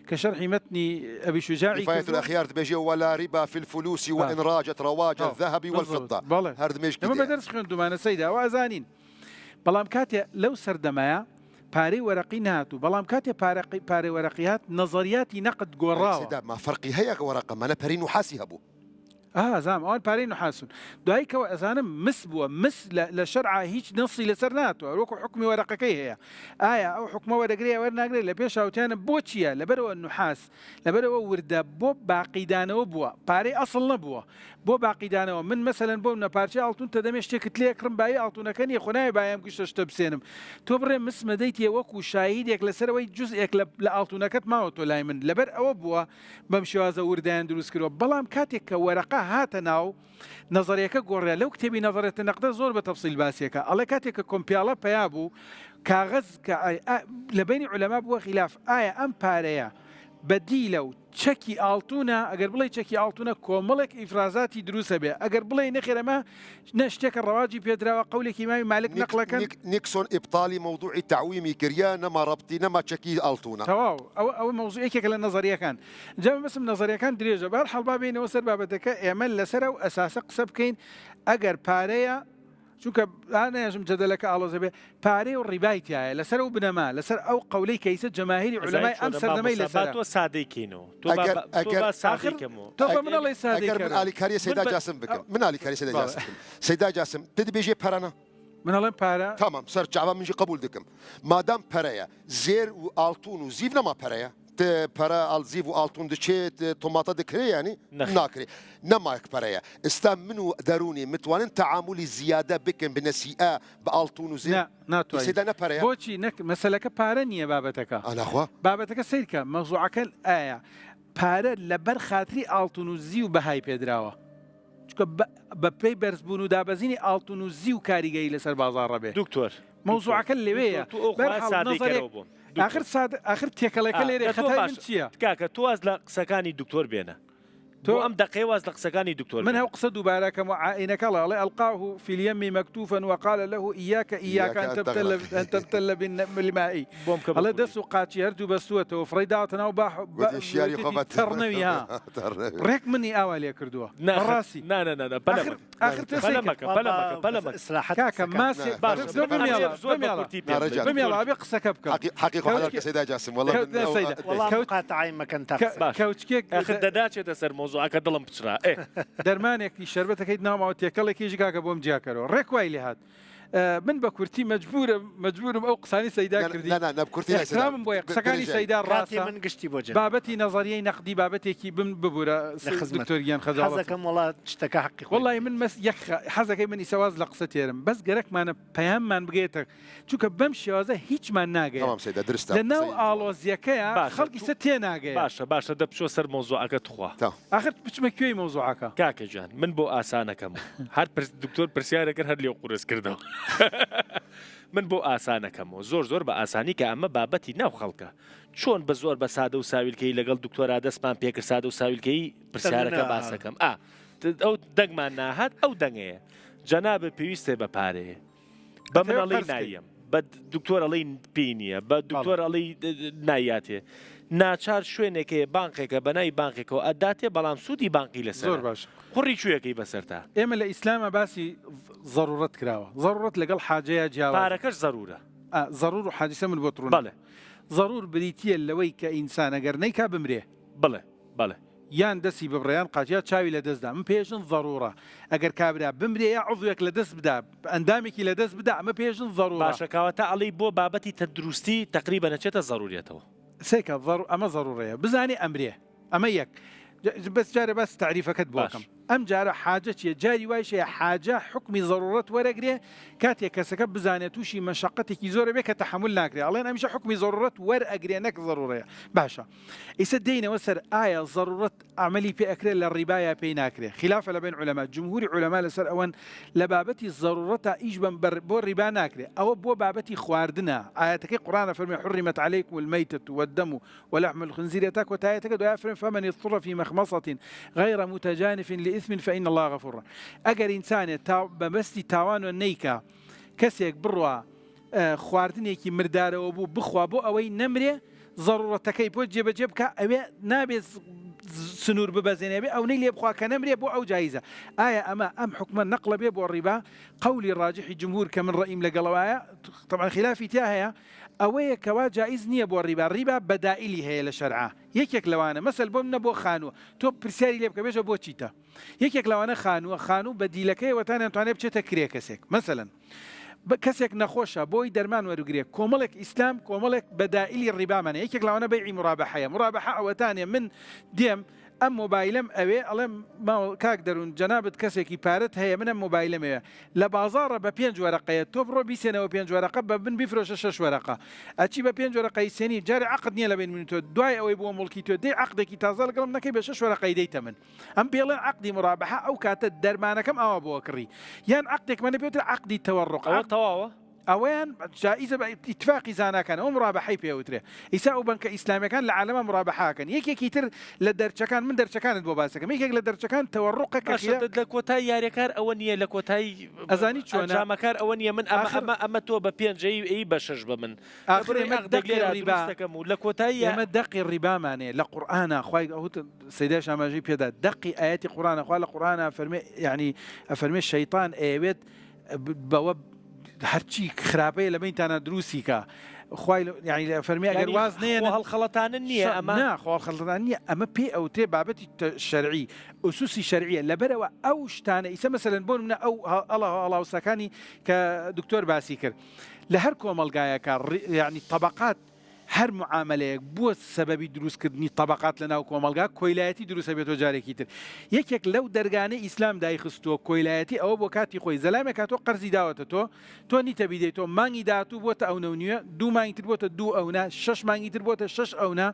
[SPEAKER 4] كشرح متن أبي شجاعي
[SPEAKER 2] كفاية الأخيار تبيجي ولا ربا في الفلوس وإن راجت رواج الذهب والفضة
[SPEAKER 4] هرد ميش كده ما بدرس خندو معنا سيدة وأزانين بلام كاتيا لو سردمايا باري ورقين هاتو بلام كاتيا باري ورقيات نظرياتي نقد قراوة
[SPEAKER 2] سيدا ما فرقي هيك ورقة ما أنا باري نحاسي هبو
[SPEAKER 4] زام ئەوان پارەی نحاسون دوایکەوە ئەزانم مس بووە مس لە شەرعا هیچ نەسی لەسەر ناتوە وەکو حکمی وەرەقەکەی هەیە ئایا ئەو حکمە وەرەگرێ وەرناگرێت لە پێش هاوتیانە بۆ چییە لەبەرەوە نحاس لەبەرەوە وردە بۆ باقیدانەوە بووە پارەی ئەسڵ نەبووە بۆ باقیدانەوە من مەسەلەن بۆ نەپارچە ئاڵتون تەدەمێ شتێکت لێ کڕم بای ئاڵتونەکە نیە خۆنایە بایم گشتە شتە بسێنم تۆ بڕێ مسمەدەیتیە وەکو شاهیدێک لەسەرەوەی جزئێک لە ئاڵتونەکەت ماوە تۆ لای من لەبەر ئەوە بووە بەم شێوازە وردیان دروست کردەوە بەڵام کاتێک کە وەرەقە هاتە ناو نظريەکە گۆڕیا لەو کتێبی نظرێتە نەقدە زۆر بە تەفسیل باسیەکە ئەڵێ کاتێک کە کۆمپیاڵە پیا بوو کاغەز لە بینی عولەما بووە خلاف ئایا ئەم پارەیە بەدیلە و چەکی ئاڵتونە ئەگەر بڵێ چەکی ئاڵتونە کۆمەڵێک ئیفرازاتی دروستە بێ ئەگەر بڵێ نەخێرەمە شتێکە ڕەواجی پێدراوە قەولێکی ماوی مالک نەقلەکەن
[SPEAKER 2] نيكسون ابطالي موضوع تعويمي كريا نما ربطي نما تشكي ئاڵتونە
[SPEAKER 4] تەواو ئەو مەوزوعێکێکە لە نەزەریەکان جا بەسم نەزەریەکان درێژە بەهەرحاڵ با بینەوە سەر بابەتەکە ئێمە لەسەر و ئەساسە قسە بکەین ئەگەر پارەیە چونکە ئانەژم جەدەلەکە ئاڵۆزەبێ پارەی و ڕیبای تایە لەسەر و بنەما لەسەر ئەو قەولەی کەیسە جەماهیری علەمای ئەم سەردەمەی لەسەر
[SPEAKER 1] تۆ سادەیکەینەوە
[SPEAKER 4] تۆ بە منەڵی سادەی
[SPEAKER 2] ئەگەر من ئالیکاریە سەیدا جاسم بکەم من ئالیکاری سەیدا جاسم بکەم سەیدا جاسم دەبێژێ پەرەنە
[SPEAKER 4] منەڵێم پارە
[SPEAKER 2] تمام سەر جاوا منجی قبول دکم مادام پەرەیە زێر و ئاڵتون و زیڤ نەما پەرەیە پەرە ئەلزیڤ و ئاڵتون دچێت تۆماتە دەکرێ ینی ناکرێ نەماک پەرەیە ئستا من و دەرونی متوانن تەعاملی زیادە بکەن بنەسیئە بە ئاڵتون و زێر
[SPEAKER 4] ناتوانێت
[SPEAKER 2] سەیدا نەپەرەیە
[SPEAKER 4] بۆچی مەسەلەکە پارە نییە بابەتەکە
[SPEAKER 2] ئەناخوا
[SPEAKER 4] بابەتەکە سیرکە مەوزوعەکە ئایا پارە لەبەر خاتری ئاڵتون و زی و بەهای پێدراوە چکە بە پێی بەرزبوون و دابەزینی ئاڵتون و زی و کاریگەری لەسەر بازاڕە بێ
[SPEAKER 1] دکتۆر
[SPEAKER 4] مەوزوعەکە لەوەیە آخر تێکەڵەکە لێرە خەتای من چییە
[SPEAKER 1] کاکە تۆ واز لە قسەکانی دکتۆر بێنە تۆ ئەم دقەی واز لە قسەکانی دکتۆر
[SPEAKER 4] من هەو قسە دووبارەکەم عینەکە الله ألقاه في اليم مكتوفا وقال له إياك أن تبتل بالماء الله دەست و قاچی هەردوو بەستووەتەوە فڕی داوەتەناو تەڕنەوی ها ڕێک منی ئاوا لێ کردووە ڕاستی کاکە ماسی بمێڵا بێ قسەکە بکە
[SPEAKER 2] حقیقة سەیدا جاسم وەڵام
[SPEAKER 3] قاتعی مەکەن
[SPEAKER 4] کەوچکێک
[SPEAKER 1] دەداچێتە سەر مۆزوعەکە دڵم پچرا
[SPEAKER 4] دەرمانێکی شەربەتەکەیت ناوماوە تێکەڵێکیش کاکە بۆم جیاکەرەوە ڕێکوای لێ هات من بە کورتی مەجبورم ئەو قسانی سەیدا کردی احترامم بۆیە قسەکانی سەیدا ڕاستی
[SPEAKER 3] من گشتی بۆ
[SPEAKER 4] بابەتی نەزەریەی نەقدی بابەتێکی ببوورە دکتۆریان
[SPEAKER 3] خەزەکەم وڵات شتەکە حقی
[SPEAKER 4] وڵی من حەزەکەی منی سەواز لە قسە تێرم بەس گەرەکمانە پەیاممان بگێتە چونکە بەم شێوازە هیچمان ناگەێت لە ناو ئاڵۆزیەکەیە خەڵکی سە تێ ناگەێت
[SPEAKER 1] باشە دەپچۆ سەر مۆزوعەکە تخوا
[SPEAKER 4] آخر بچمە کوێی مۆزوعەکە
[SPEAKER 1] کاکە جان من بۆ ئاسانەکەم هەر دکتۆر پرسیارەکەر هەر لێو قورس کردەوە من بۆ ئاسانەکەمەوە زۆر بە ئاسانی کە ئەمە بابەتی ناو خەڵکە چۆن بە زۆر بە سادە و ساویلکەی لەگەڵ دکتۆرا دەستمان پێکرد سادە و ساویلکەی پرسیارەکە باسەکەم ئەو دەنگمان ناهات ئەو دەنگەیە جەنابە پێویستێ بە پارەیە بە منەڵی نایم بە دکتۆر ئەڵی پێی نییە بە دکتۆر ئەڵی نایاتێ ناچار شوێنێکەیە بانقێکە بەنای بانقێکەوە ئەداتێ بەڵام سوودی بانقی لەسەر
[SPEAKER 4] زۆر باش
[SPEAKER 1] قوڕی کوێەکەی بەسەرتا
[SPEAKER 4] ئێمە لە ئیسلامە باسی ضرورەت کراوە ضرورەت لەگەڵ حاجەیە جیاوە
[SPEAKER 1] پارەکەش ضرورە
[SPEAKER 4] ضرور و حادیسە من بۆ تڕون
[SPEAKER 1] بەڵێ
[SPEAKER 4] ضرور بریتیە لەوەی کە ئینسان ئەگەر نەیکا بمرێ
[SPEAKER 1] بەڵێ
[SPEAKER 4] یان دەستی ببڕیان قاچیا چاوی لە دەستدا من پێشن ضرورە ئەگەر کابرا بمرێ یا عضوێک لە دەست بدا ئەندامێکی لە دەست بدا ئەمە پێشن ضرورە
[SPEAKER 1] باشەکەواتە ئەڵی بۆ بابەتی تەندروستی تقریبا نەچێتە ضرورێتەوە
[SPEAKER 4] سێکە ئەمە ضرورەیە بزانێ ئەمرێ ئەمە یەک بەس جارە باس تعریفەکەت بۆکەم ئەم جارە حاجە چیە جاری وایشەیە حاجە حکمی ضرورەت وەرەگرێ کاتێک کەسەکە بزانێت تووشی مەشەقەتێکی زۆرە بێ کە تەحمل ناکرێ ئەڵێن ئەمیشە حکمی ضرورەت وەرئەگرێ نەک ضرورەیە باشە ئیسە دێنەوە سەر ئایا ضرورەت عملی پێ ئەکرێت لە ڕیبایە پێی ناکرێ خلافە لە بین عولەما جمهوری عولەما لەسەر ئەوەن لە بابەتی ضرورەتە ئیش بۆ ڕیبا ناکرێ ئەوە بۆ بابەتی خواردنە ئاەتەکەی قورآنە فەرمێ حرمت عليكم الميتة والدم ولحم الخنزير تا کۆتایەتەکە دوای فەرمێ فمن اضطر في مخمصة غير متجانف لإثم فإن الله غفور ئەگەر ئینسانێت بەبەستی تاوان و نەیکە کەسێک بڕوە خواردنێکی مردارەوە بوو بخوا بۆ ئەوەی نەمرێ ضرورەتەکەی بۆ جێبەجێ بکە ئەوێ نابێت سنوور ببەزێنێ بێ ئەو نەی لێ بخوا کە نەمرێ بۆ ئەو جایزە ئایا ئەم حکومە نەقڵە بێ بۆ ڕیبا قولی ڕاجحی جمهور کە من ڕئیم لەگەڵەوەیە طبعا خلافی تیا هەیە ئەوەیە کەوا جایز نییە بۆ ڕیبا بەدائیلی هەیە لە شەرعا یەکێک لەوانە مەسەل بۆم نە بۆ خانووە تۆ پرسیاری لێ بکە بێژە بۆ چیتە یەکێک لەوانە خانووە بەدیلەکەی وەتانیان توانێت بچێتە کرێ کەسێک مەسەلەن کەسێک نەخۆشە بۆی دەرمان وەرگرێ کۆمەڵێک ئیسلام کۆمەڵێک بەدائیلی ڕیبامانە یەکێک لەوانە بەیعی مرابەحەیە مرابەحە ئەوەتانێ من دێم ئەم مۆبایلم ئەوێ ئەڵێم کاک دەروون جەنابەت کەسێکی پارەت هەیە منە مۆبایلمەوە لە بازاڕە بە 5 وەرەقەیە تۆ بڕۆ بیسێنەوە 5 وەرەقە بە بن بیفرۆشە 6 وەرەقە ئەچی بە 5 وەرەقەی سێنی جارێ عقد نییە لە بین من تۆ دوای ئەوەی بۆ مڵکی تۆ دەی عقدێکی تازە لەگەڵم نەکەی بە 6 وەرەقەی دەیتە من ئەم پێڵێن عقدی مرابەحە ئەو کاتە دەرمانەکەم ئەوە بۆ کڕی یان عقدێکمانە پێوتر عقدی تەوەڕق
[SPEAKER 1] تەواوە
[SPEAKER 4] ئەوەیان جائزە بە ئیتفاقی زاناکان ئەو مرابەحەی پێوترێ ئیسا ئەو بنکە ئیسلامیەکان لە عالەمە مرابەحاکەن یەکێکی تر لە دەرچەکان من دەرچەکانت بۆ باسەکەم یەکێک لە دەرچەکان تەوەڕقە
[SPEAKER 1] لە کۆتای یاریەکار ئەوە نییە لە کۆتایی
[SPEAKER 4] ئەزانی چۆن
[SPEAKER 1] جامەکار ئەوە نییە من ئەمە تۆ بە 5 ئەی بە 6 بە من ئەمە لە کۆتایی
[SPEAKER 4] ئەمە دەقی ڕیبامانێ لە قورئانە خوای ئەو سەیدا شاماژەی پێدا دەقی ئاەتی قورئانە خوا لە قورئانە فەرمێ یعنی ئەفەرمێ شەیطان ئەوێت بەوە هەرچی خراپەیە لە بینتانە دروستی کە خوای یعنی فەرمی ئەگەر واز نێنە
[SPEAKER 1] هەڵخەڵەتانە نییە ئەمە
[SPEAKER 4] ناخۆڵ خەڵدان نییە ئەمە پێی ئەو تێ بابەتی شەرعی ئوسوسی شەرعیە لەبەرەوە ئەو شتانە ئیسە مەسەلەن بۆ منە ئەو هەڵاوسەکانی کە دکتۆر باسی کرد لە هەر کۆمەلگایەکە یعنی طبقات هەر معاملەیەک بووە سەبەبی دروستکردنی طبقات لە ناو کۆمەلگا کۆیلایەتی دروستە بێتەوە جارێکی تر یەکێک لەو دەرگانەی ئیسلام دایخستووە کۆیلایەتی ئەوە بۆ کاتی خۆی زەلامێک کاتۆ قەرزی داوەتە تۆ نیتە بیدەیت تۆ مانگی داهاتوو بۆتە ئەو نەونیە 2 مانگی تر بۆتە 2 ئەونا 6 مانگی تر بۆتە 6 ئەونا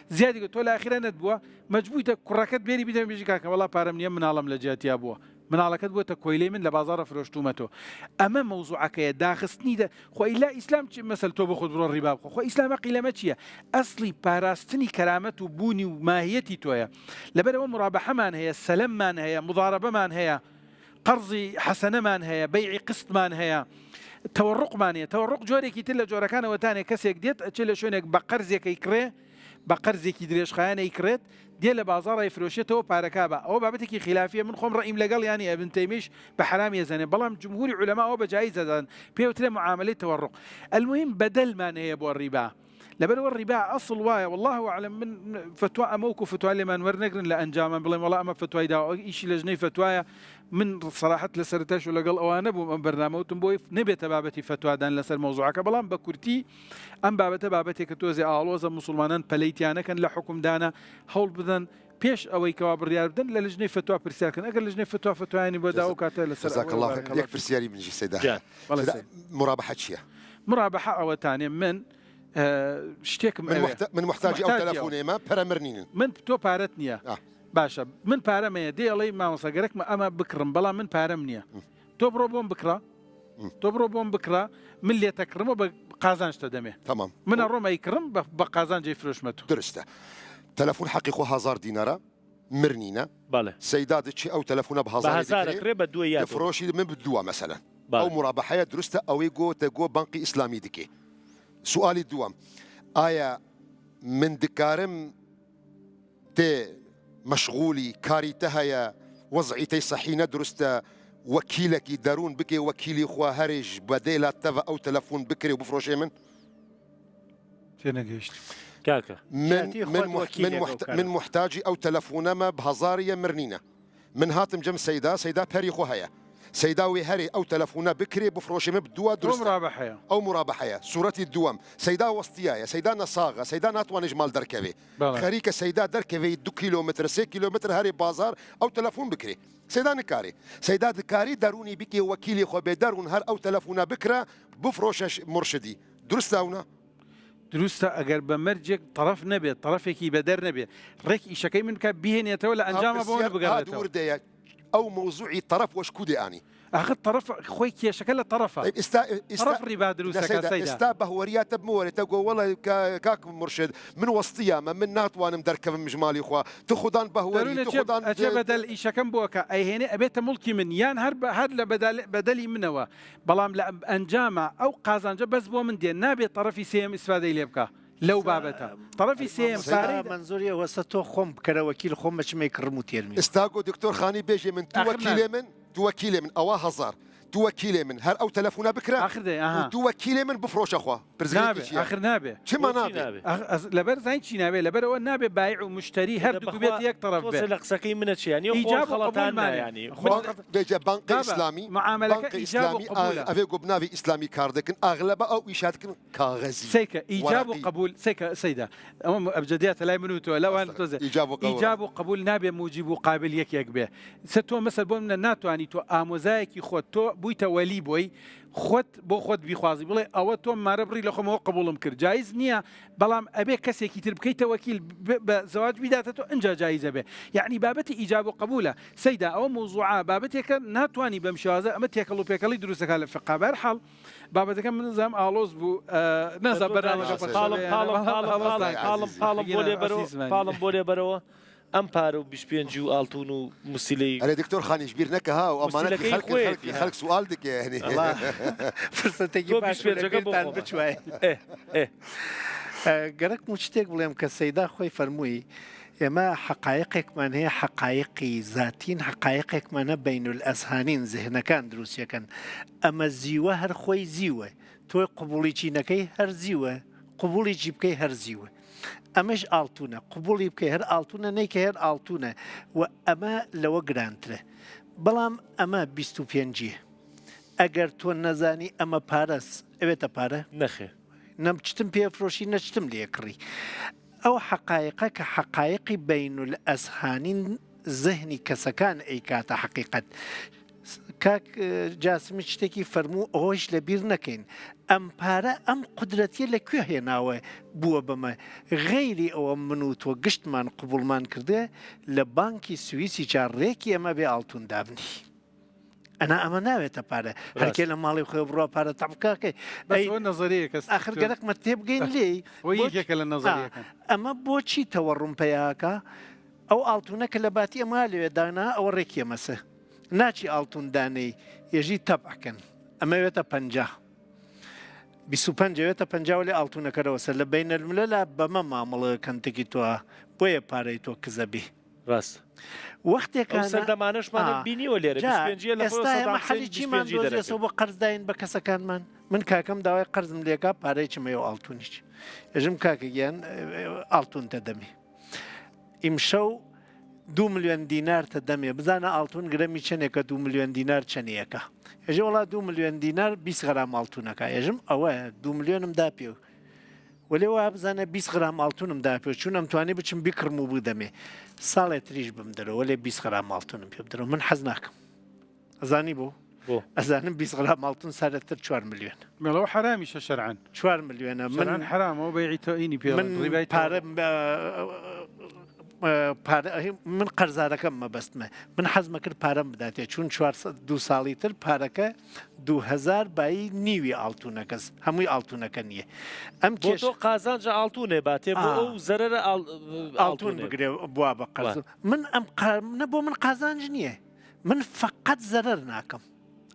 [SPEAKER 4] زیادی تۆ لە ئاخیرە نەتبووە مەجبوریتە کوڕەکەت بێری بیدەن بێژی کاکە وەڵا پارەم نییە مناڵم لە جیاتیا بووە مناڵەکەت بۆتە کۆیلەی من لە بازاڕە فرۆشتومەتەوە ئەمە مەوزوعەکەیە داخستنی خۆی لا ئیسلام چی مەسەل تۆ بە خۆت بڕۆ ڕیبا بخۆ خۆ ئیسلام قیلەمە چییە ئەسڵی پاراستنی کەرامەت و بوونی و ماهیەتی تۆیە لەبەرەوە مڕابەحەمان هەیە سەلەممان هەیە مضارەبەمان هەیە قەرزی حەسەنەمان هەیە بەیعی قستمان هەیە تەوەڕقمان هەیە تەوەڕق جۆرێکی تر لە جۆرەکانەوەتانێک کەسێک دێت ئەچێ لە شوێنێک بە قەرزێکی کڕێ بە قەرزێکی درێژخایانەی کرێت دێ لە بازاڕی فرۆشێتەوە پارەکە بە ئەوە بابەتێکی خلافیە من خۆم ڕئیم لەگەڵ ینی ئەبن تەیمیش بە حرامی ێزانێ بەڵام جمهوری علەماەوە بە جایزەدان پێوترێ معاملەی تەوەڕق المهم بەدەلمان هەیە بۆ ڕیبا لەبەرەوە ڕیبا ئەسڵ وایە والله ئەعلم من فتوا ئەمەوکو فتوا لێمان وەرنەگرن لە ئەنجامە بڵێم وەڵا ئەمە فتوای داوە ئیشی لە ژنەی فتوایە من صراحەت لە سەرتاش و لەگەڵ ئەوانە بووم ئەم بەرنامەوتم بۆی نەبێتە بابەتی فتوادان لەسەر مۆزوعەکە بەڵام بە کورتی ئەم بابەتە بابەتێکە تۆزێ ئاڵۆزە موسڵمانان پەلەیتیانەکەن لە حکومدانە هەوڵ بدەن پێش ئەوەی کەوا بڕیار بدەن لە لژنەی فتوا پرسیارکەن ئەگەر لژنەی فتوا فتوایانی بۆ داو کاتە لەسەر
[SPEAKER 2] یەک پرسیاری منجی سەیدا مرابحە چییە؟
[SPEAKER 4] مرابحە ئەوەتانێ من شتێکم
[SPEAKER 2] من محتاجی ئەو تەلەفۆنێمە پەرەمرنین
[SPEAKER 4] من تۆ پارەت نییە باشە من پارەمەیە دێڵی مامۆسەگەرەکمە ئەمە بکڕم بەڵام من پارەم نییە تۆ بڕۆ بۆم بکڕە تۆ بڕۆ بۆم بکڕە من لێتەکڕمەوە بە قازانشتە دەمێ
[SPEAKER 2] تمام
[SPEAKER 4] منە ڕۆمەی کڕم بە قازان جێی فرۆشمەت
[SPEAKER 2] درستە تەلەفۆن حەقی خۆ 1000 دینارە مرنینە
[SPEAKER 1] بەڵێ
[SPEAKER 2] سەیدا دچی ئەو تەلەفۆنە بە 1000
[SPEAKER 1] کرێ بە دووە یا
[SPEAKER 2] فرۆشی من بدووە مەسەلەن ئەو مرابحەیە درستە ئەوەی گۆتە گۆ بانقی ئیسلامی دکێ سوالی دووەم ئایا من دکارم تێ مەشغولی کاری تە هەیە وەزعی تەی سەحینە درستە وەکیلێکی دەروون بکێ وەکیلی خوا هەرێژ بەدەی لاتەڤە ئەو تەلەفۆن بکرێ و بفرۆشێ من
[SPEAKER 4] تێنەگەیشت
[SPEAKER 1] کاکە
[SPEAKER 2] من محتاجی ئەو تەلەفۆنەمە بە 1000 مرنینە من هاتم جەم سەیدا پەری خۆ هەیە سەیداوی هەرێ ئەو تەلەفۆنە بکرێ بفرۆشێمە بدووە درست ئەو مرابحەیە سوورەتی دووەم سەیدا وەستیایە سەیدا نەساغە سەیدا ناتوانێت ماڵ دەرکەوێ خەریکە سەیدا دەرکەوێ 2 کیلۆمتر 3 کیلۆمتر هەرێ بازار ئەو تەلەفۆن بکرێ سەیدا نکارێ سەیدا دکاری دەرونی بکێ وەکیلی خۆ بێ دەروون هەر ئەو تەلەفۆنە بکرە بفرۆشە مرشدی دروستاونە
[SPEAKER 4] دروستە ئەگەر بە مەرجێک طرف نەبێت طرفێکی بەدەر نەبێت ڕێک ئیشەکەی من کە بهێنێتەوە لە ئەنجامە بۆ
[SPEAKER 2] بگەڕێتەوە ئەو مۆزوعی طرف وەشکودێ ئانی
[SPEAKER 4] آخر طرف خۆی کێشەکە لە طرفە طرف ڕیبا دروستەکە
[SPEAKER 2] ئێستا بەهوەریاتە بموەرێتە گۆ وەڵە کاک مرشد من وەستیامە من ناتوانم دەرکەم مژماڵی خوا تو خوددان
[SPEAKER 4] بەهوەری بەدەل ئیشەکەم بووەکە ئەیهێنێ ئەبێتە مڵکی من یان هەر لە بەدەلی منەوە بەڵام لە ئەنجامە ئەو قازانجە بەس بۆ من دێن نابێت طرفی سێم ئیسفادەی لێ بکە لەو بابەتە طرفی سێم
[SPEAKER 3] منزوریە وەسە تۆ خۆم بکەرە وەکیل خۆم بەچمەی کڕم و تێرمی
[SPEAKER 2] ئێستاگۆ دکتۆر خانی بێژێ من تو وەکیلێ من تو وەکیلێ من ئەوە 1000 تو وەکیلێ من هەر ئەو تەلەفۆنە بکرا تو وەکیلێ من بفرۆشە خوا
[SPEAKER 4] آخر نابێ
[SPEAKER 2] چما نابێ
[SPEAKER 4] لەبەر زین چی نابێ لەبەرەوە نابێ بایع و مشتری هەردوو بێت یەک طرف بێت
[SPEAKER 1] لە قسەکەی منە چیانی خەڵەتانمانیانی
[SPEAKER 2] بێجە بانقی ئیسلامی
[SPEAKER 4] معاملەکە ئیجاب و قبول
[SPEAKER 2] ئەوێ گۆبناوی ئیسلامی کار دەکەن ئاغلبە ئەو ئیشاتکردن کاغەزی
[SPEAKER 4] سیکە ئیجاب و قبول سیکە سەیدا ئەوە ئەبجدیاتە لای من و تۆ لەوان تۆزە ئیجاب و قبول نابێ موجب و قابل یەکێک بێ سە تۆ مەسەر بۆ منە ناتوانی تۆ ئامۆزایەکی خۆت تۆ بوویتە وەلی بۆی خۆت بۆ خۆت بیخوازی بڵێ ئەوە تۆ مارە بڕی لە خۆمەوە قبولم کرد جایز نییە بەڵام ئەبێ کەسێکی تر بکەیتە وەکیل بە زەواج بیداتە تۆ ئەنجا جایزە بێ یعنی بابەتی ئیجاب و قبولە سەیدا ئەوە موضوعە بابەتێکە ناتوانی بەم شێوازە ئەمە تێکەڵ و پێکەڵی دروستەکە لە فقه بەرحاڵ بابەتەکە من نزانم ئالۆز بوو نەزا بەرنامەکە
[SPEAKER 1] پاڵم بۆ لێ بەرەوە ئەم پارە و 25 و ئاڵتون و موسیلەی
[SPEAKER 2] ئەرێ دکتۆر خانیش بیر نەکە ها و ئەمانەتی خەڵک سوال دکێ
[SPEAKER 3] فرسەتێکی باشەکە بچوای گەرەک و شتێک بڵێم کە سەیدا خۆی فەرمووی ئێمە حقایقێکمان هەیە حقایقی زاتین حقایقێکمانە بین الئەزهانین زێهنەکان دروستیەکەن ئەمە زیوە هەر خۆی زیوە تۆی قبوڵی چینەکەی هەر زیوە قبوڵی جی بکەی هەر زیوە ئەمەش ئاڵتونە قبوڵی بکەی هەر ئاڵتونە نەیکە هەر ئاڵتونە و ئەمە لەوە گرانترە بەڵام ئەمە 25 ئەگەر تۆ نەزانی ئەمە پارەست ئەوێتە پارە
[SPEAKER 1] نەخێ
[SPEAKER 3] نەمچتم پێفرۆشی نەچتم لێکڕی ئەو حقایقە کە حقایقی بین الئەزهانین زەهنی کەسەکان ئەیکاتە حقیقەت کاک جاسمی شتێکی فەرموو ئەوەش لەبیر نەکەین ئەم پارە ئەم قودرەتیە لەکوێ هێناوە بووە بمە غەیری ئەوە من و تۆ گشتمان قبولمان کردێ لە بانکی سوئیسی چارڕێکی ئەمە بێ ئاڵتون دابنی ئەنا ئەمە ناوێتە پارە هەرکێ لە ماڵی خۆی بڕۆ پارە تەبکاکەی
[SPEAKER 4] نظریە کەس
[SPEAKER 3] آخر گەرەکمە تێبگەین لێ
[SPEAKER 4] یەکێکە لە نظریەکان
[SPEAKER 3] ئەمە بۆچی تەوەڕوم پێیاکە ئەو ئاڵتونەکە لە باتی ئەمە لەوێدانا ئەوە ڕێکی مەسە ناچی ئاڵتوندانەی ێژی تەبعکەن ئەمەوێتە 50 25 50 لێ ئاڵتونەکەرەوە سەر لە بینە الملەلا بەمە مامەڵە کەنتێکی تۆە بۆیە پارەی تۆ کزەبی
[SPEAKER 1] ڕاست
[SPEAKER 3] وەختێکان
[SPEAKER 1] سەردەمانشمانە بینیوە لێرە
[SPEAKER 3] ئێستا ئێمە حەلی چیمان دۆزیێسەوە بۆ قەرزداین بە کەسەکانمان من کاکەم داوای قەرزم لێکا پارەی چمەوە ئاڵتونیش ئێژم کاکە گیان ئاڵتونتە دەمی ئیمشەو 2 ملیۆن دینار تە دەمێ بزانە ئاڵتون گرەمی چنێکە 2 ملیۆن دینار چەنیەکە ێژە وڵا 2 ملیۆن دینار 20 غرام ئاڵتونەکە ێژم ئەوە 2 ملیۆنم دا پێ وەلێ وا بزانە 20 غرام ئاڵتونم دا پێ چون ئەمتوانێ بچم بیکڕم و بودەمێ ساڵێ تریش بم دەرەوە لێ 20 غرام ئاڵتونم پێ بدرەوە من حەز ناکەم ئەزانی بۆ ئەزانم 20 غرام ئاڵتون سارەتتر 4 ملیۆن
[SPEAKER 4] مەڵەوە حرامیشە شەرعەن
[SPEAKER 3] 4 ملیۆنە
[SPEAKER 4] من حرامەوە بەیعی تەئینی پێ
[SPEAKER 3] من پارە من قەرزارەکەم مەبەستمە من حەزمە کرد پارەم بداتێ چون 2 ساڵی تر پارەکە 2000 بایی نیوی ئاڵتونەکەس هەمووی ئاڵتونەکە نییە ئەم
[SPEAKER 1] تۆ قازانجا ئاڵتونێ باتێ بۆ ئەو زەرەرە
[SPEAKER 3] ئاڵتون بگرێ بوا بە قەرز من ئەم نەبوو من قازانج نییە من فقط زەرەر ناکەم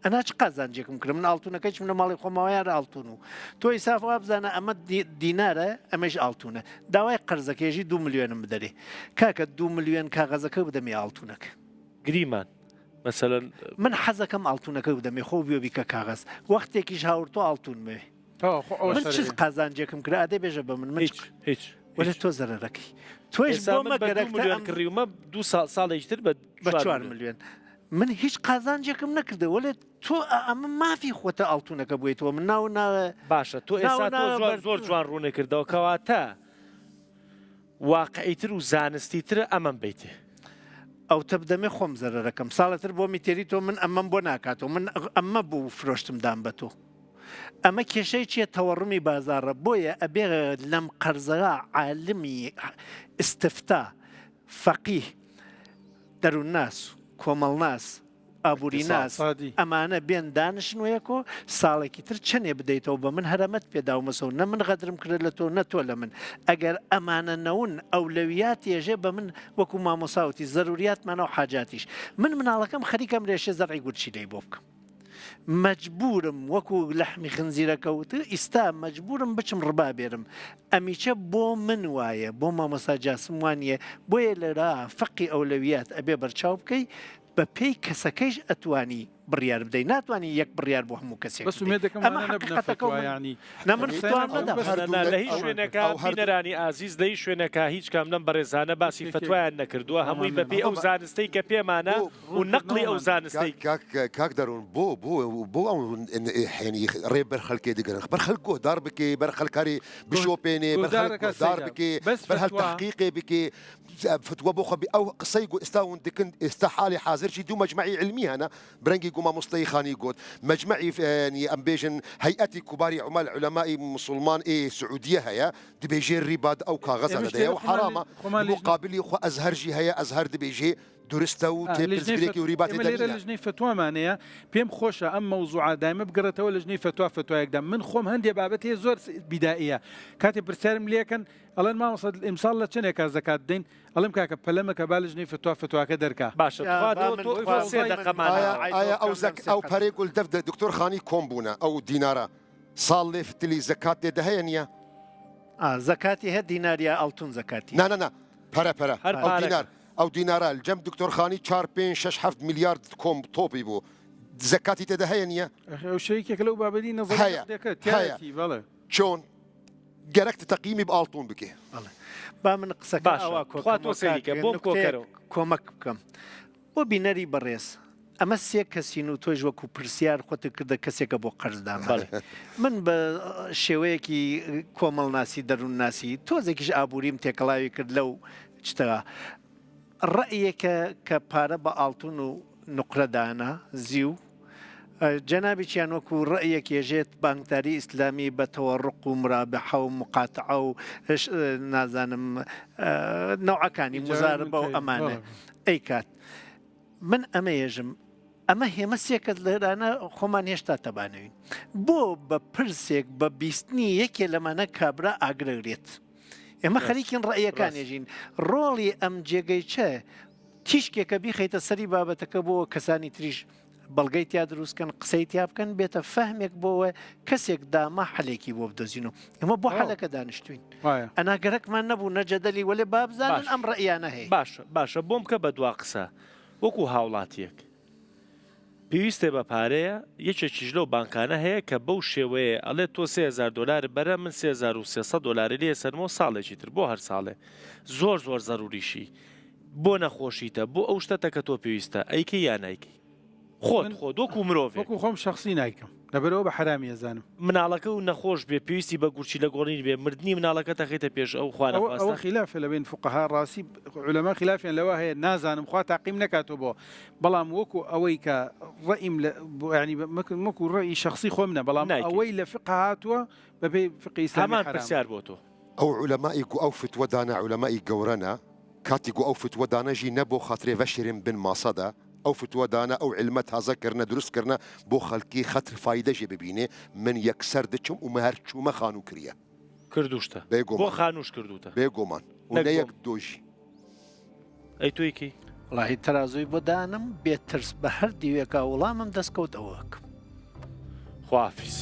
[SPEAKER 3] ئەنا چ قازانجێکم کرد من ئاڵتونەکەی چم لە ماڵی خۆماوایان ئاڵتون و تۆ ئیسافوا بزانە ئەمە دینارە ئەمەش ئاڵتونە داوای قەرزەکەێژی 2 ملیۆنم بدەرێ کاکە 2 ملیۆن کاغەزەکە بدەمی ئاڵتونەکە
[SPEAKER 1] گریمان مثلەن
[SPEAKER 3] من حەزەکەم ئاڵتونەکە بدەمێ خۆ بێ بیکە کاغەز وەختێکیش هاورتۆ ئاڵتون مێ من چ قازانجێکم کرد ئادێ بێژە بە من
[SPEAKER 1] هیچ
[SPEAKER 3] وەلە تۆ زەرەرەکەی تۆش بۆمە
[SPEAKER 1] گەرەکە کڕیومە 2 ساڵێکتر بە
[SPEAKER 3] 4 ملیۆن من هیچ قازانجێکم نەکردە وەلێ تۆ ئەمە مافی خۆتە ئاڵتونەکە بوویتەوە من ناو
[SPEAKER 1] باشە تۆ ئێستا زۆر جوان ڕوونە کردەوە کەواتە واقعیتر و زانستیترە ئەمەم بیتێ
[SPEAKER 3] ئەو تە بدەمێ خۆم زەرەرەکەم ساڵەتر بۆ میتێری تۆ من ئەمەم بۆ ناکاتەوە من ئەمە بوو فرۆشتمدان بە تۆ ئەمە کێشەی چیە تەوەڕمی بازارڕە بۆیە ئەبێ لەم قەرزەکە عالمی ئستفتا فەقیه دەروونناس کۆمەڵناس ئابووری ناس ئەمانە بێن دانشنوەیەکۆ ساڵێکی تر چنێ بدەیتەوە بە من هەرەمەت پێداومەسەوە نە من غەدرم کرد لە تۆ نە تۆ لە من ئەگەر ئەمانە نەون ئەولەویات ێژێ بە من وەکو مامۆساوتی زەروریاتمانە و حاجاتیش من مناڵەکەم خەریکەم رێشێ زەرعی گورچی لێی بۆ بکەم مەجبورم وەکو لەحمی خنزیرەکەوت ئیستا مەجبورم بچم ڕبا بێرم ئەمیچە بۆ من وایە بۆ مامۆسا جاسم وانە بۆیە لەرا فەقی ئەولەویات ئەبێ بەرچاو بکەی بە پێی کەسەکەیش ئەتوانی بڕیار بدەی ناتوانانی یەک بڕیار بۆ هەموو کەسێک
[SPEAKER 1] لە هیچ شوێنەکە بینەرانی ئازیز لەی شوێنەکە هیچ کام لەم بەڕێزانە باسی فتوایان نەکردووە هەمووی بەپێی ئەو زانستەی کە پێمانە و نەقلی ئەو زانستەی
[SPEAKER 2] کاک دەڕون بۆ ئەو حێنی ڕێ بەرخەلکێ دەگەن بەرخەل گۆدار بکێ بەرخەلکاری بشۆپێنێ بەرخەلدار بکێ بەرهەل تحقیقێ بکێ فتوە بۆ خەبی ئەو قسەی ئێستاون دکن ئێستا حالی حاضرشی دوو مەجمعی علمی هەنە برەنگی گوما مستەی خانی گوت مجمعی ئەم بێژن هەیئەتی کوباری عمال علەمای مسلمان سعودیە هەیە دبێژێ ڕیباد ئەو کاغەزە دەدەیە و حرامە مقابلی خۆ ئەزهەرژی هەیە ئەزهەر دبێژێ درستە و تێپزگرێکی و ریباتی
[SPEAKER 4] لێرە لە ژنەی فتوامانەیە پێم خۆشە ئەم مەوزوعە دایمە بگەڕێتەوە لە ژنەی فتوایەکدا من خۆم هەندێک بابەت هەیە زۆر بیدائیە کاتێ پرسیارم لێکەن ئەڵێن مامۆستا ئیمساڵ لە چەندێکە زەکات دەین ئەڵێم کاکە پەلەمەکە با لە ژنەی فتوواکە دەرکا
[SPEAKER 1] باشە
[SPEAKER 2] ئایا ئەو پەرێ گول دەفدە دکتۆر خانی کۆم بوونە ئەو دینارە ساڵ لێ فتلی زەکات تێدە هەیە نییە
[SPEAKER 3] زەکاتی هەیە دیناریە ئەڵتون زەکاتی
[SPEAKER 2] نانە پەرە
[SPEAKER 1] هەر
[SPEAKER 2] ئەو
[SPEAKER 1] پارەکە.
[SPEAKER 2] دینار ئەو دیینارە جەم دکتۆرخانی 4-5-6 میلیارد کۆم تۆپی بوو زەکاتی تێدا هەیە نییە
[SPEAKER 4] ئەو شەیەکێک لەو بابەتی
[SPEAKER 2] هەیە.
[SPEAKER 4] نەزڵەتی بەڵێ
[SPEAKER 2] چۆن گەرەکتە تەقیمی بەئاڵتون بکێ
[SPEAKER 3] با من قسەکە
[SPEAKER 1] باشە.
[SPEAKER 3] ئەوە
[SPEAKER 1] خوا تۆ سەیریکە، بۆم کۆکەرەوە.
[SPEAKER 3] کۆمەک بکەم بۆ بینەری بەڕێز ئەمە سێ کەسین و تۆش وەکو پرسیار خۆت کردە کەسێکە بۆ قەرزدامە من بە شێوەیەکی کۆمەڵ ناسی دەروون ناسی تۆزێکیش ئابووریم تێکەڵاوی کرد لەو شتەوە ڕەیەکە کە پارە بە ئاڵتون و نوقرەدانە زیو جەنابێکیان وەکو ڕەیەک ێژێت بانکداری ئیسلامی بە تەوەڕق و مرابحە و مقاتعە و نازانم نەوعەکانی مزاربە و ئەمانە ئەی کات من ئەمە ێژم ئەمە هێمە سێکت لەرانە خۆمان هێشتا تەبانەوین بۆ بە پرسێک بە بیستنی یەکێ لەمانە کابرا ئاگرەگرێت ئێمە خەریکین ڕەیەکان ێژین ڕۆڵی ئەم جێگەی چە تیشکێکە بیخەیتە سەری بابەتەکە بۆ کەسانی تریش بەڵگەی تیا دروستکەن قسەی تیا بکەن بێتە فەهمێک بۆەوە کەسێک داما حەلێکی بۆ بدۆزین و ئێمە بۆ حەلەکە دانیشتوین ئەناگەرەکمان نەبوو نەجەدەلی وەلێ بابزانن ئەم ڕەیانە هەیە
[SPEAKER 1] باشە بۆم کە بە دوا قسە وەکو هاوڵاتیەک پێویستێ بە پارەیە یەکێکیش لەو بانکانە هەیە کە بەو شێوەیە ئەڵێ تۆ 3000 دلار بەرە من 3300 دلاری لێ سەرمەوە ساڵێکی تر بۆ هەر ساڵێ زۆر زەروریشی بۆ نەخۆشیتە بۆ ئەو شتەتە کە تۆ پێویستە ئەیکە یان نایکەی خۆت وەکو مرۆڤ
[SPEAKER 4] وەکو خۆم شخصی نایکەم لەبەرەوە بە حرامی ئەزانم
[SPEAKER 1] مناڵەکە و نەخۆش بێ پێویستی بە گورچی لە گۆڕین بێ مردنی مناڵەکە تەخیتە پێش ئەو
[SPEAKER 4] ئەوە خلافە لە بین فقها ڕاستی علەما خلافیان لەوە هەیە نازانم خوا تاقیم نکاتەوە بۆ بەڵام وەکو ئەوەی کە ڕئیم ینی وەکو ڕئی شخصی خۆم نە بەڵام ئەوەی لە فقه هاتووە بەبێ فقی ئیسلامی
[SPEAKER 1] هەمان پرسیار بۆ تۆ
[SPEAKER 2] ئەو عولەمای ئەو فتوەدانە عولەمای گەورەنە کاتی ئەو فتوەدانەژی نەبۆ خاطرێ بەشرێن بن ماسەدا ئەو فتوەدانە ئەو علمە تازەکردنە دروستکردە بۆ خەڵکی خەتر فایدەژێ ببینێ من یەکسەر دەچم و هەر چوومە خانوو کریە
[SPEAKER 1] کردوشتە بۆ خانوش کردوتە
[SPEAKER 2] بێگۆمان نەیەک دۆژی
[SPEAKER 1] ئەی تۆیکی
[SPEAKER 3] وڵاهی تەرازوی بۆ دانم بێت ترس بە هەر دیوێکە وەڵامم دەستکەوت ئەوەک
[SPEAKER 1] خوافیز